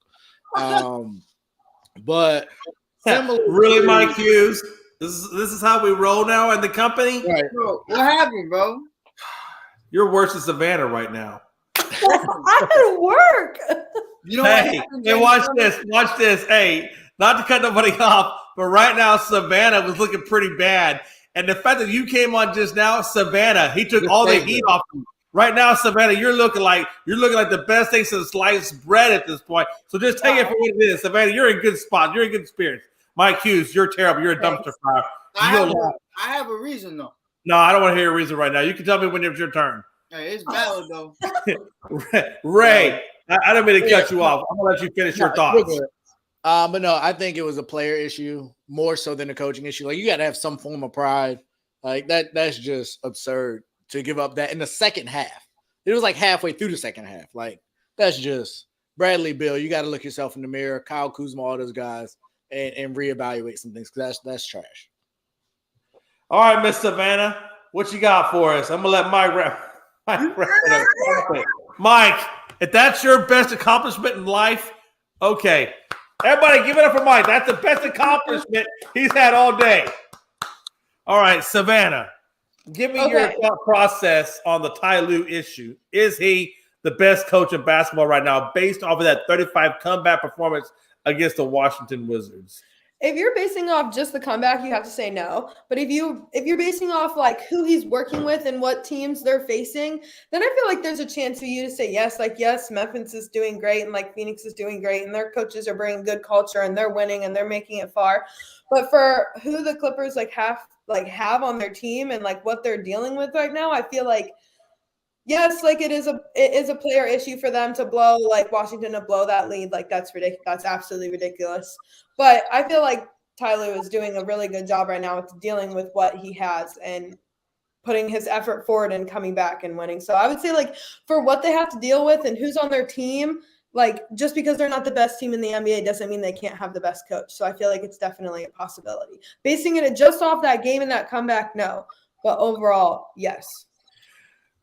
But really, Mike Hughes. This is how we roll now in the company. Right. Bro, what happened, bro? You're worse than Savannah right now. I had work. You know Hey, what? hey, watch this. Hey, not to cut nobody off, but right now Savannah was looking pretty bad. And the fact that you came on just now, Savannah, he took all the heat off you. Right now, Savannah, you're looking like the best thing since sliced bread at this point. So just take it for what it is. Savannah, you're in good spot. You're in good spirits. Mike Hughes, you're terrible. You're a dumpster fire. I have a reason though. No, I don't want to hear a reason right now. You can tell me when it's your turn. Hey, it's valid though. Ray, I don't mean to cut you off. I'm gonna let you finish your thoughts. But no, I think it was a player issue more so than a coaching issue. Like you got to have some form of pride. Like that's just absurd to give up that in the second half. It was like halfway through the second half. Like that's just Bradley Beal. You got to look yourself in the mirror. Kyle Kuzma, all those guys, and reevaluate some things because that's trash. All right, Miss Savannah, what you got for us? I'm gonna let Mike wrap it up. Mike, if that's your best accomplishment in life, okay. Everybody, give it up for Mike. That's the best accomplishment he's had all day. All right, Savannah, give me your thought process on the Ty Lue issue. Is he the best coach in basketball right now based off of that 35 comeback performance against the Washington Wizards? If you're basing off just the comeback, you have to say no. But if you're basing off like who he's working with and what teams they're facing, then I feel like there's a chance for you to say yes. Like, yes, Memphis is doing great and like Phoenix is doing great and their coaches are bringing good culture and they're winning and they're making it far. But for who the Clippers have on their team and like what they're dealing with right now, I feel like yes, like it is a player issue for them to blow like Washington to blow that lead. Like that's ridiculous. That's absolutely ridiculous. But I feel like Ty Lue is doing a really good job right now with dealing with what he has and putting his effort forward and coming back and winning. So I would say like for what they have to deal with and who's on their team, like just because they're not the best team in the NBA doesn't mean they can't have the best coach. So I feel like it's definitely a possibility. Basing it just off that game and that comeback, no. But overall, yes.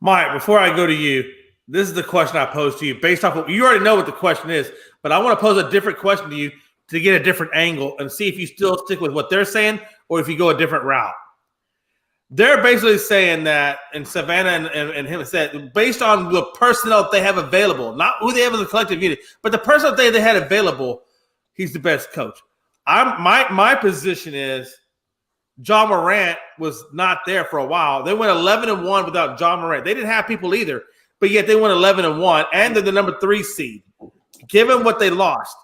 Mike, before I go to you, this is the question I posed to you based off of you already know what the question is, but I want to pose a different question to you to get a different angle and see if you still stick with what they're saying or if you go a different route. They're basically saying that, and Savannah and him said, based on the personnel they have available, not who they have as a collective unit, but the personnel they had available, he's the best coach. My position is Ja Morant was not there for a while. They went 11-1 without Ja Morant. They didn't have people either, but yet they went 11-1, and they're the number 3 seed. Given what they lost,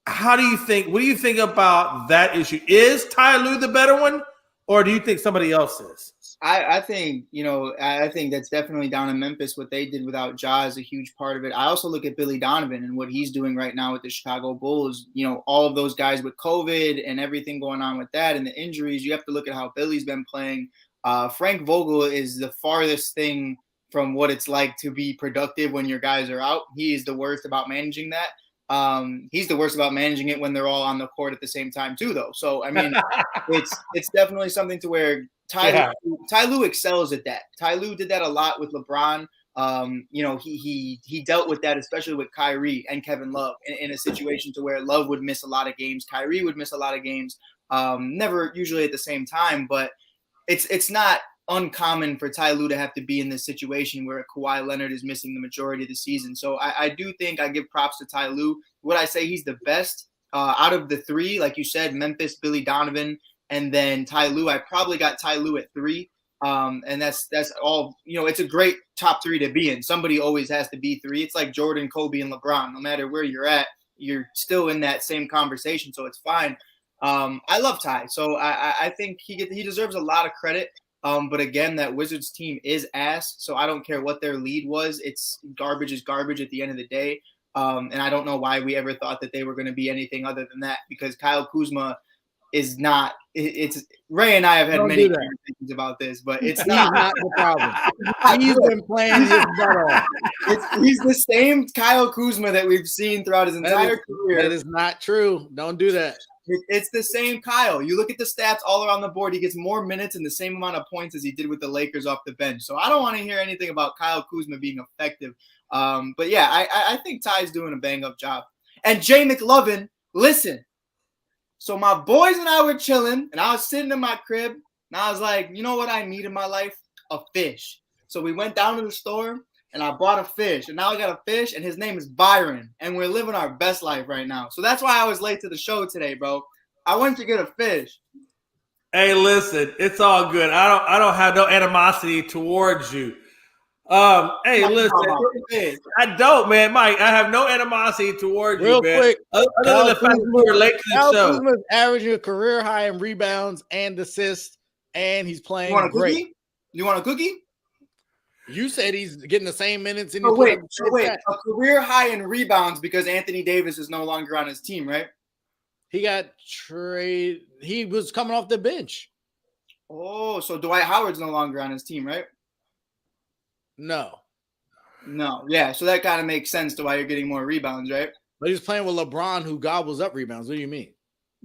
what do you think about that issue? Is Ty Lue the better one, or do you think somebody else is? I think, I think that's definitely down in Memphis. What they did without Ja is a huge part of it. I also look at Billy Donovan and what he's doing right now with the Chicago Bulls. All of those guys with COVID and everything going on with that and the injuries, you have to look at how Billy's been playing. Frank Vogel is the farthest thing from what it's like to be productive when your guys are out. He is the worst about managing that. He's the worst about managing it when they're all on the court at the same time too, though. So, I mean, it's definitely something to where Ty Lue excels at that. Ty Lue did that a lot with LeBron. He dealt with that, especially with Kyrie and Kevin Love in a situation to where Love would miss a lot of games. Kyrie would miss a lot of games, never usually at the same time, but it's not uncommon for Ty Lue to have to be in this situation where Kawhi Leonard is missing the majority of the season. So I do think I give props to Ty Lue. Would I say he's the best out of the 3? Like you said, Memphis, Billy Donovan, and then Ty Lue. I probably got Ty Lue at 3. And that's all, it's a great top 3 to be in. Somebody always has to be 3. It's like Jordan, Kobe, and LeBron. No matter where you're at, you're still in that same conversation. So it's fine. I love Ty. So I think he deserves a lot of credit. But again, that Wizards team is ass. So I don't care what their lead was. It's garbage is garbage at the end of the day. And I don't know why we ever thought that they were going to be anything other than that, because Kyle Kuzma is not. It's Ray and I have had Don't many do that. conversations about this, but it's He's not. not the problem. He's been playing his butt off. He's the same Kyle Kuzma that we've seen throughout his entire career. That is not true. Don't do that. It's the same Kyle. You look at the stats all around the board. He gets more minutes and the same amount of points as he did with the Lakers off the bench. So I don't want to hear anything about Kyle Kuzma being effective. But yeah, I think Ty's doing a bang-up job. And Jay McLovin, listen. So my boys and I were chilling, and I was sitting in my crib, and I was like, you know what I need in my life? A fish. So we went down to the store, and I bought a fish. And now I got a fish, and his name is Byron. And we're living our best life right now. So that's why I was late to the show today, bro. I went to get a fish. Hey, listen, it's all good. I don't have no animosity towards you. Hey, listen, I don't, man, Mike. I have no animosity towards Real you, man. quick, Other than the fact that we're late to the Kyle show. Kuzma's averaging a career high in rebounds and assists, and he's playing You want a great. cookie? You want a cookie? You said he's getting the same minutes. And Oh, wait. A career high in rebounds because Anthony Davis is no longer on his team, right? He got traded. He was coming off the bench. Oh, so Dwight Howard's no longer on his team, right? No, Yeah. So that kind of makes sense to why you're getting more rebounds, right? but he's playing with LeBron, who gobbles up rebounds. What do you mean?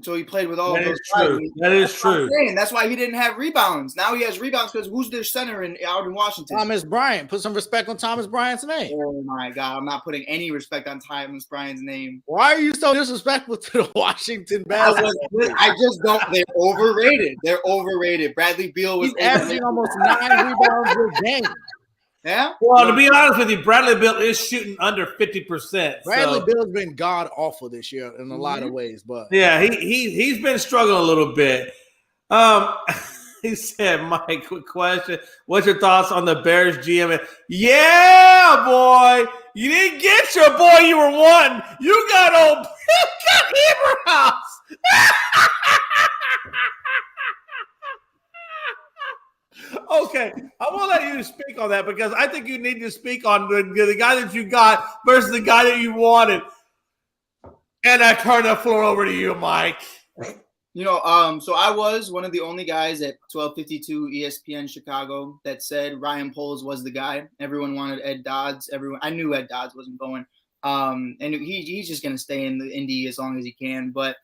So he played with all That of those is guys. true. That is That's what I'm true. saying. That's why he didn't have rebounds. Now he has rebounds because who's their center out in Washington? Thomas Bryant. Put some respect on Thomas Bryant's name. Oh my God! I'm not putting any respect on Thomas Bryant's name. Why are you so disrespectful to the Washington basketball? I just don't. They're overrated. They're overrated. Bradley Beal was He's averaging almost 9 rebounds a game. Yeah. Well, to be honest with you, Bradley Beal is shooting under 50%. Bradley So, Beal's been god awful this year in a lot of ways, but yeah, he's been struggling a little bit. He said, Mike, quick question. What's your thoughts on the Bears GM? Yeah, boy. You didn't get your boy you were wanting. You got Eberhaus. Okay, I won't let you speak on that because I think you need to speak on the guy that you got versus the guy that you wanted. And I turn the floor over to you, Mike. You know, so I was one of the only guys at 1252 ESPN Chicago that said Ryan Poles was the guy. Everyone wanted Ed Dodds. I knew Ed Dodds wasn't going. And he's just going to stay in the Indy as long as he can. But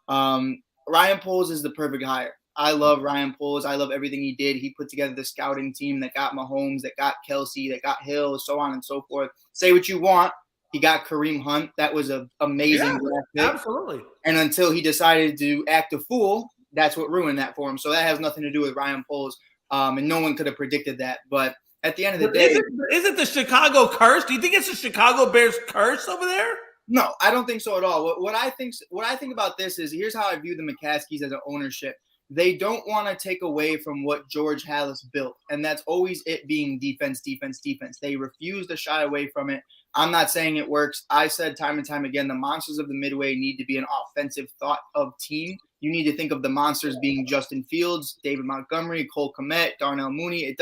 Ryan Poles is the perfect hire. I love Ryan Poles. I love everything he did. He put together the scouting team that got Mahomes, that got Kelsey, that got Hill, so on and so forth. Say what you want. He got Kareem Hunt. That was an amazing draft pick. Absolutely. And until he decided to act a fool, that's what ruined that for him. So that has nothing to do with Ryan Poles. And no one could have predicted that. But at the end of the day, Is it the Chicago curse? Do you think it's the Chicago Bears curse over there? no, I don't think so at all. What I think about this is here's how I view the McCaskies as an ownership. They don't want to take away from what George Halas built, and that's always it being defense, defense, defense. They refuse to shy away from it. I'm not saying it works. I said time and time again, the monsters of the Midway need to be an offensive thought of team. You need to think of the monsters being Justin Fields, David Montgomery, Cole Kmet, Darnell Mooney.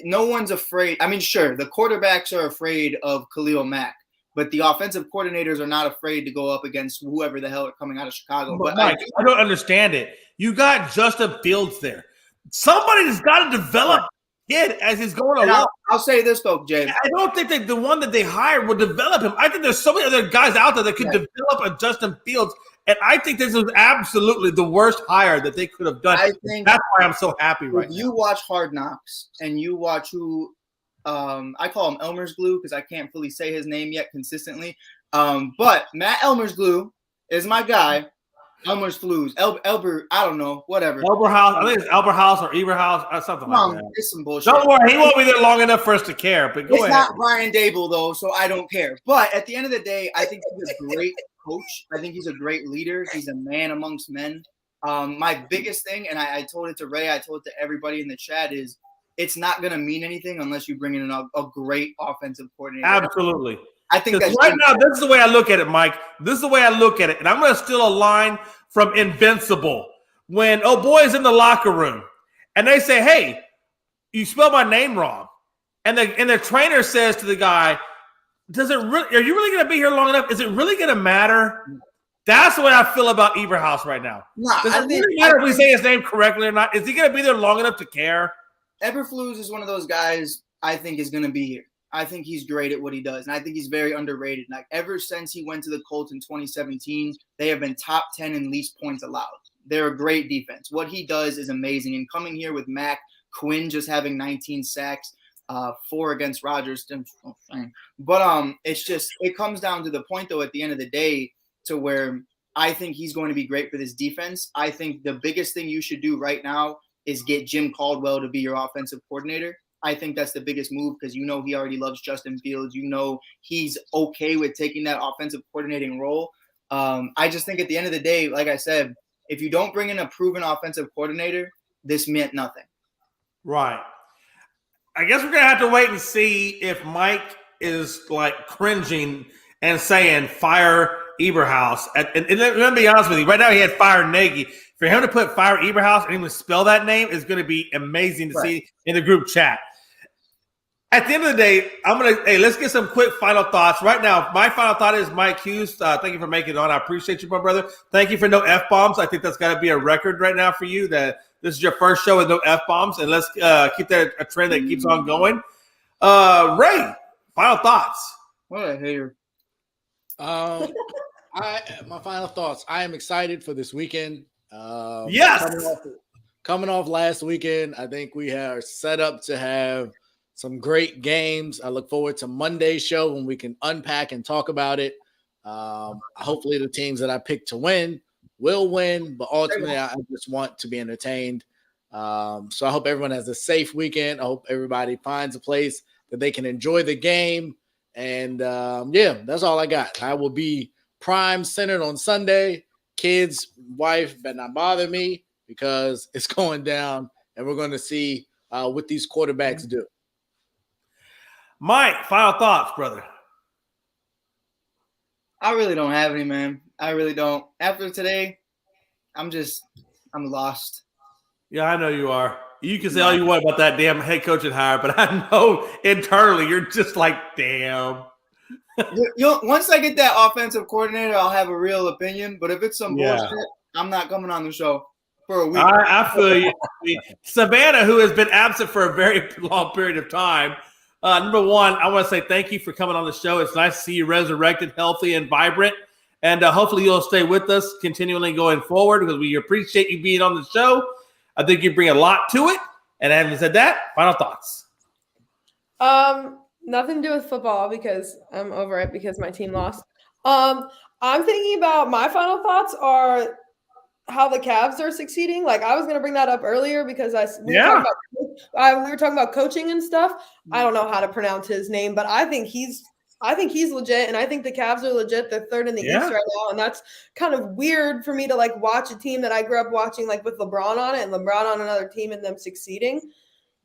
No one's afraid. I mean, sure, the quarterbacks are afraid of Khalil Mack, but the offensive coordinators are not afraid to go up against whoever the hell are coming out of Chicago. But Mike, I don't understand it. You got Justin Fields there. Somebody's got to develop kid as he's going along. I'll say this though, Jay. I don't think that the one that they hired will develop him. I think there's so many other guys out there that could develop a Justin Fields, and I think this was absolutely the worst hire that they could have done. I think that's why I'm so happy right now. You watch Hard Knocks and you watch who I call him Elmer's Glue because I can't fully say his name yet consistently. But Matt Elmer's Glue is my guy. Elmer's Flues, Elber, I don't know, whatever. Elberhaus, I think it's Elberhaus or Eberhaus or something like that. It's some bullshit. Don't worry, he won't be there long enough for us to care. But go ahead. It's not Brian Dable though, so I don't care. But at the end of the day, I think he's a great coach. I think he's a great leader. He's a man amongst men. My biggest thing, and I told it to Ray, I told it to everybody in the chat, is it's not going to mean anything unless you bring in a great offensive coordinator. Absolutely. I think that's right now, this is the way I look at it, Mike. This is the way I look at it. And I'm going to steal a line from Invincible. When boy's in the locker room and they say, hey, you spelled my name wrong. And the trainer says to the guy, are you really going to be here long enough? Is it really going to matter? That's the way I feel about Eberhaus right now. Nah, Does it really matter if we say his name correctly or not? Is he going to be there long enough to care? Eberflus is one of those guys I think is going to be here. I think he's great at what he does, and I think he's very underrated. Like ever since he went to the Colts in 2017, they have been top 10 in least points allowed. They're a great defense. What he does is amazing. And coming here with Mac, Quinn just having 19 sacks, 4 against Rodgers. But it's just it comes down to the point though at the end of the day to where I think he's going to be great for this defense. I think the biggest thing you should do right now is get Jim Caldwell to be your offensive coordinator. I think that's the biggest move because you know he already loves Justin Fields. You know he's okay with taking that offensive coordinating role. I just think at the end of the day, like I said, if you don't bring in a proven offensive coordinator, this meant nothing. Right. I guess we're going to have to wait and see if Mike is like cringing and saying fire Eberhaus. And let me be honest with you. Right now he had fire Nagy. For him to put fire Eberhaus and even spell that name is going to be amazing to see in the group chat. At the end of the day, let's get some quick final thoughts. Right now, my final thought is Mike Hughes. Thank you for making it on. I appreciate you, my brother. Thank you for no F-bombs. I think that's got to be a record right now for you that this is your first show with no F-bombs, and let's keep that a trend that keeps on going. Ray, final thoughts. What a hater. My final thoughts. I am excited for this weekend. Yes. Coming off last weekend, I think we are set up to have some great games. I look forward to Monday's show when we can unpack and talk about it. Hopefully the teams that I picked to win will win, but ultimately I just want to be entertained. So I hope everyone has a safe weekend. I hope everybody finds a place that they can enjoy the game. And that's all I got. I will be prime centered on Sunday. Kids, wife better not bother me because it's going down and we're going to see what these quarterbacks do. Mike, final thoughts, brother. I really don't have any, man. I really don't. After today, I'm lost. Yeah, I know you are. You can say all you want about that damn head coaching hire, but I know internally you're just like, damn. Once I get that offensive coordinator, I'll have a real opinion. But if it's some bullshit, I'm not coming on the show for a week. I feel you. Savannah, who has been absent for a very long period of time. Number one, I want to say thank you for coming on the show. It's nice to see you resurrected, healthy, and vibrant. And hopefully you'll stay with us continually going forward because we appreciate you being on the show. I think you bring a lot to it. And having said that, final thoughts. Nothing to do with football because I'm over it because my team lost. I'm thinking about my final thoughts are how the Cavs are succeeding. Like I was going to bring that up earlier because we were talking about coaching and stuff. I don't know how to pronounce his name, but I think he's legit, and I think the Cavs are legit. They're third in the East right now, and that's kind of weird for me to like watch a team that I grew up watching, like with LeBron on it, and LeBron on another team, and them succeeding.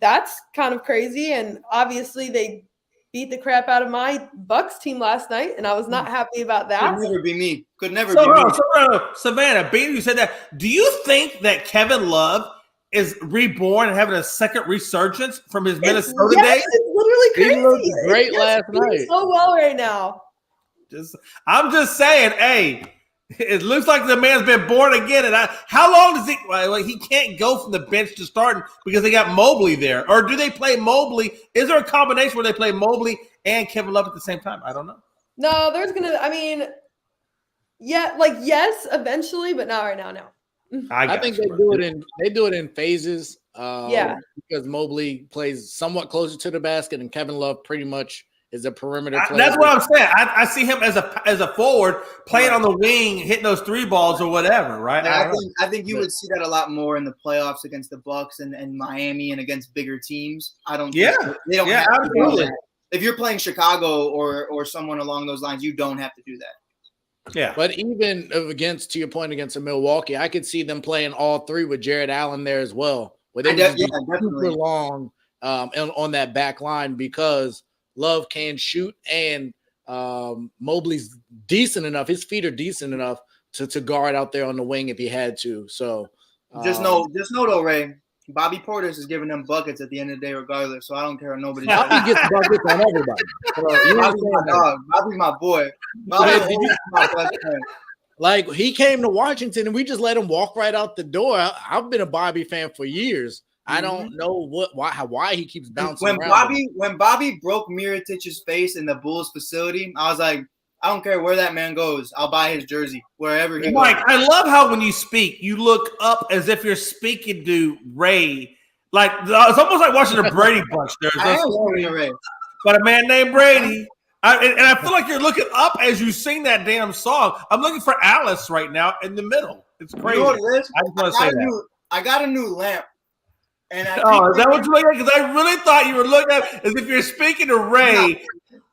That's kind of crazy. And obviously, they beat the crap out of my Bucks team last night, and I was not happy about that. Could never be me. Could never be me. Savannah, being you said that, do you think that Kevin Love is reborn and having a second resurgence from his Minnesota days? It's literally crazy. He looked great last night. So well right now. I'm just saying, hey, it looks like the man's been born again. And how long does he? Well, he can't go from the bench to starting because they got Mobley there, or do they play Mobley? Is there a combination where they play Mobley and Kevin Love at the same time? I don't know. No, there's gonna. I mean, yes, eventually, but not right now. No. I think they do it in phases. Because Mobley plays somewhat closer to the basket, and Kevin Love pretty much is a perimeter player. That's what I'm saying. I see him as a forward playing on the wing, hitting those three balls or whatever, right? I think you would see that a lot more in the playoffs against the Bucks and Miami and against bigger teams. I don't. Think they don't. Yeah, have absolutely. To do that. If you're playing Chicago or someone along those lines, you don't have to do that. Yeah, but even against, to your point, against a Milwaukee, I could see them playing all three with Jared Allen there as well, where they would be super long on that back line because Love can shoot and Mobley's decent enough. His feet are decent enough to guard out there on the wing if he had to. So just know though, Ray, Bobby Portis is giving them buckets at the end of the day, regardless. So I don't care what nobody. Bobby gets buckets on everybody. So Bobby's my dog. Bobby's my boy. Bobby's my best friend. Like he came to Washington and we just let him walk right out the door. I've been a Bobby fan for years. I don't know why he keeps bouncing around. When Bobby broke Mirotich's face in the Bulls facility, I was like, I don't care where that man goes. I'll buy his jersey wherever he Mike, goes. I love how when you speak, you look up as if you're speaking to Ray. Like it's almost like watching the Brady Bunch. I am speaking to Ray. But a man named Brady. And I feel like you're looking up as you sing that damn song. I'm looking for Alice right now in the middle. It's crazy. You know what it is? I just want to say that. I got a new lamp. And is that what you're looking at? Because I really thought you were looking at as if you're speaking to Ray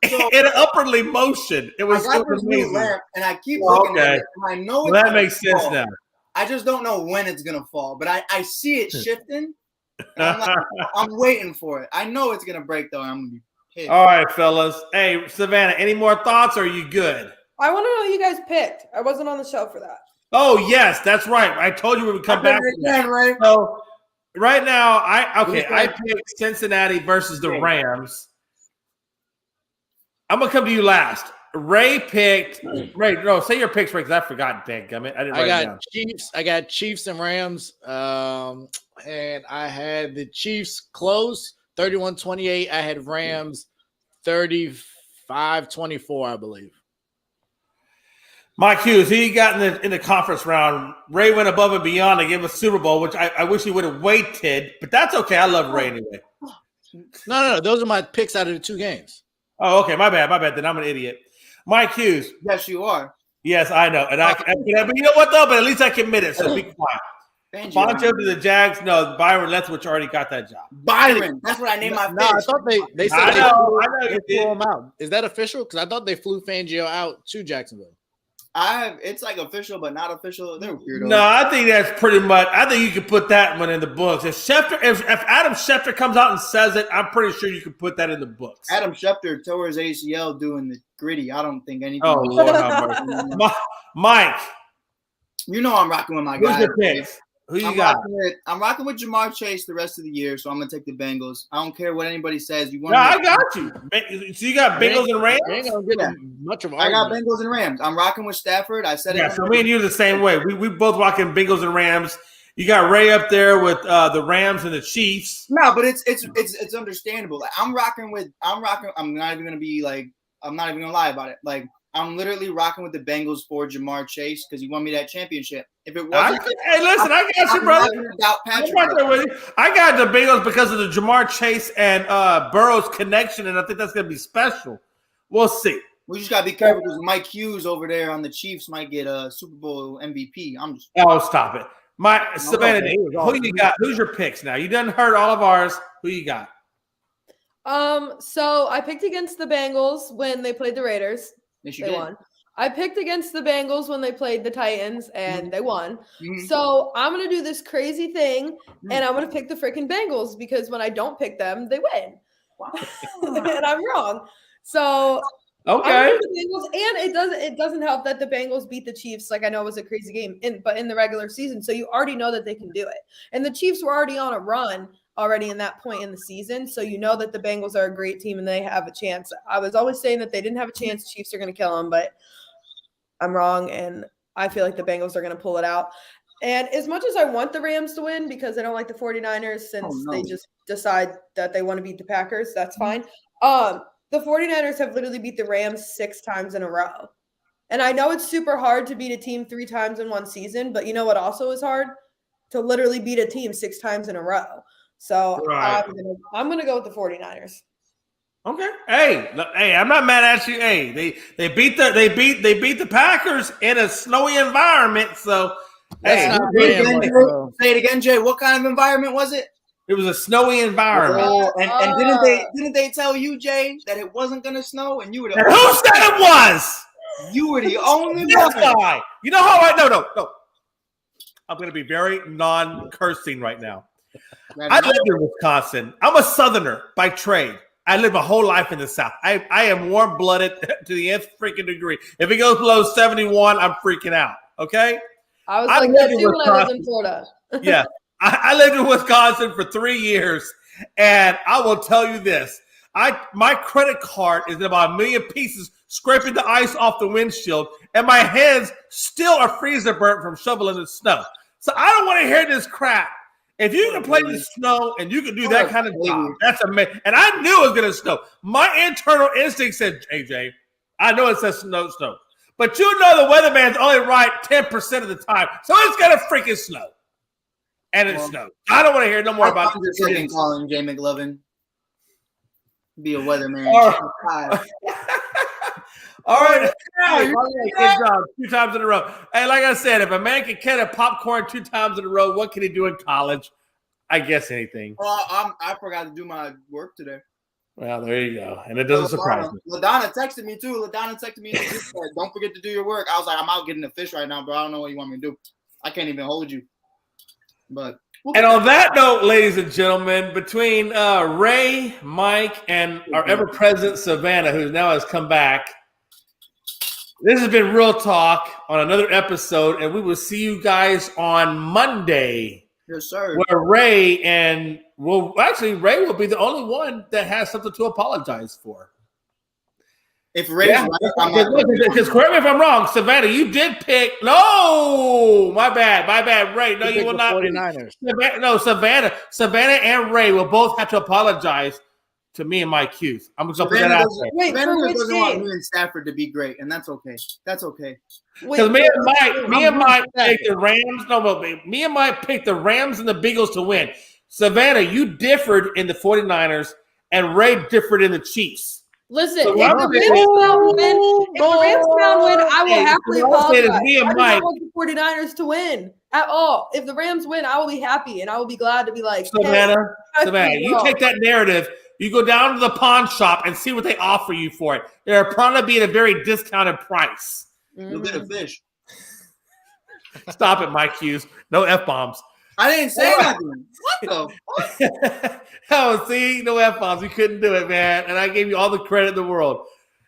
in an upwardly motion. It was new lamp, and I keep looking at it. And I know that makes sense now. I just don't know when it's gonna fall, but I see it shifting. And I'm waiting for it. I know it's gonna break though. I'm gonna be pissed. All right, fellas. Hey, Savannah, any more thoughts? Or are you good? I want to know who you guys picked. I wasn't on the show for that. Oh yes, that's right. I told you we would come back. Right? So right now, I picked Cincinnati versus the Rams. I'm gonna come to you last. Ray picked. No, say your picks, Ray, because I forgot. Dadgummit, I didn't write it down. Chiefs. I got Chiefs and Rams. And I had the Chiefs close 31-28. I had Rams 35-24, I believe. Mike Hughes, who you got in the conference round? Ray went above and beyond to give us Super Bowl, which I wish he would have waited, but that's okay. I love Ray anyway. No. Those are my picks out of the two games. Oh, okay. My bad. Then I'm an idiot. Mike Hughes. Yes, you are. Yes, I know. And but you know what, though? But at least I committed, so be quiet. Foncho to the Jags. No, Byron Leftwich already got that job. Byron. That's what I named my fish. No, I thought they said they flew him out. Is that official? Because I thought they flew Fangio out to Jacksonville. It's like official, but not official. They're weirdos. No, I think that's pretty much. I think you could put that one in the books. If Adam Schefter comes out and says it, I'm pretty sure you could put that in the books. Adam Schefter tore his ACL doing the gritty. I don't think anything. Oh Lord, have mercy. Mike, you know I'm rocking with my guy. Who's your picks? Who you got? I'm rocking with Jamar Chase the rest of the year, so I'm gonna take the Bengals. I don't care what anybody says. I got you. So you got Bengals and Rams? Much of I got Bengals and Rams. I'm rocking with Stafford. I said it. Yeah, so me and you the same way. We both rocking Bengals and Rams. You got Ray up there with the Rams and the Chiefs. No, but it's understandable. Like, I'm not even gonna lie about it. Like, I'm literally rocking with the Bengals for Jamar Chase because he won me that championship. If it wasn't, hey, listen, I got you, brother. I got the Bengals because of the Jamar Chase and Burrow's connection, and I think that's going to be special. We'll see. We just got to be careful because Mike Hughes over there on the Chiefs might get a Super Bowl MVP. Stop it. Savannah, who you got? Who's your picks now? You done heard all of ours. Who you got? So I picked against the Bengals when they played the Raiders. They won. I picked against the Bengals when they played the Titans, and they won. Mm-hmm. So I'm going to do this crazy thing, and I'm going to pick the freaking Bengals because when I don't pick them, they win. Wow. And I'm wrong. So okay. The Bengals, and it doesn't help that the Bengals beat the Chiefs. Like, I know it was a crazy game, but in the regular season, so you already know that they can do it. And the Chiefs were already on a run already in that point in the season. So you know that the Bengals are a great team and they have a chance. I was always saying that they didn't have a chance. Chiefs are going to kill them, but I'm wrong. And I feel like the Bengals are going to pull it out. And as much as I want the Rams to win because I don't like the 49ers since they just decide that they want to beat the Packers, that's fine. The 49ers have literally beat the Rams 6 times in a row. And I know it's super hard to beat a team 3 times in one season, but you know what also is hard? To literally beat a team 6 times in a row. So right. I'm gonna go with the 49ers. Okay. Hey, I'm not mad at you. Hey, they beat the Packers in a snowy environment. So say it again, Jay. What kind of environment was it? It was a snowy environment. And didn't they tell you, Jay, that it wasn't gonna snow? And you were who said it was? You were the only one. You know how no. I'm gonna be very non-cursing right now. I live in Wisconsin. I'm a Southerner by trade. I live my whole life in the South. I am warm-blooded to the nth freaking degree. If it goes below 71, I'm freaking out. Okay? I was like that too when I lived in Florida. Yeah. I lived in Wisconsin for 3 years, and I will tell you this. My credit card is in about 1 million pieces, scraping the ice off the windshield, and my hands still are freezer burnt from shoveling the snow. So I don't want to hear this crap. If you can play the snow and you can do that kind of job, that's amazing. And I knew it was going to snow. My internal instinct said, AJ, I know it says snow. But you know the weatherman's only right 10% of the time. So it's going to freaking snow. And it snowed. I don't want to hear no more about this. I'm calling Jay McLovin. Be a weatherman. All right. Good job. 2 times in a row. Hey, like I said, if a man can can a popcorn 2 times in a row, what can he do in college? I guess anything. Well, I forgot to do my work today. Well, there you go. And it doesn't surprise me. LaDonna texted me, too. Don't forget to do your work. I was like, I'm out getting a fish right now, bro. I don't know what you want me to do. I can't even hold you. But and on that note, ladies and gentlemen, between Ray, Mike, and our ever-present Savannah, who now has come back, this has been Real Talk on another episode, and we will see you guys on Monday. Yes, sir. Where Ray will be the only one that has something to apologize for. If Ray's right, because correct me if I'm wrong, Savannah, you did pick. No, my bad, Ray. No, you will not. 49ers. Savannah and Ray will both have to apologize to me and Mike Hughes. I'm just gonna put that out there. Wait, for which doesn't game? want me and Stafford to be great, and that's okay. That's okay. Because me and Mike picked the Rams. No, but me and Mike picked the Rams and the Bengals to win. Savannah, you differed in the 49ers, and Ray differed in the Chiefs. Listen, if the Rams win, I will happily apologize. Me and I do Mike. not want the 49ers to win at all. If the Rams win, I will be happy, and I will be glad to be like, Savannah, you take that narrative. You go down to the pawn shop and see what they offer you for it. They're probably be at a very discounted price. You'll get a fish. Stop it, Mike Hughes. No F-bombs. I didn't say nothing. What the fuck? Oh, see, no F-bombs. You couldn't do it, man. And I gave you all the credit in the world.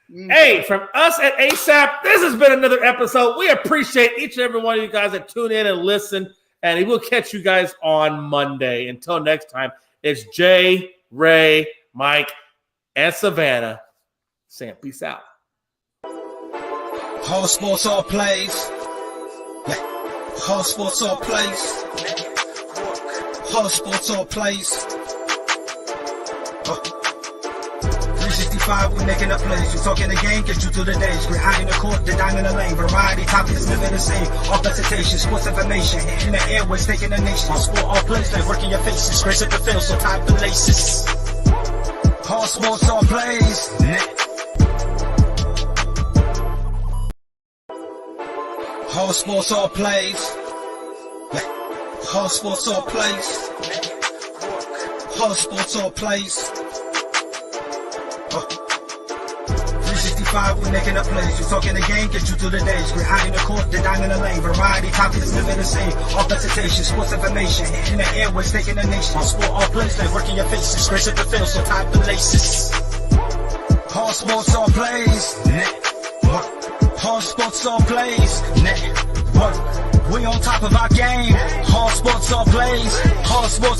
Hey, from us at ASAP, this has been another episode. We appreciate each and every one of you guys that tune in and listen. And we'll catch you guys on Monday. Until next time, it's Jay, Ray, Mike, and Savannah saying peace out. All sports, all plays. All sports, all plays. All sports, all plays. 365, we making up plays. You talking the game, get you through the days. We're high in the court, the dime in the lane. Variety topics, living the same. All presentation, sports information. In the airways, taking the nation. All sport, all plays, like working your faces. Grace at the field, so tie the laces. All sports, all plays. All sports, all plays. All sports, all plays. All sports, all plays. 365, we making up plays. You talking the game, get you through the days. We're high in the court, the dime in the lane. Variety topics, living the same. All presentation, sports information. In the airways, taking the nation. All sport, all plays, like working your faces. Grace at the field, so tie the laces. All sports, all plays. All sports, all plays. We on top of our game. All sports, all plays. All sports.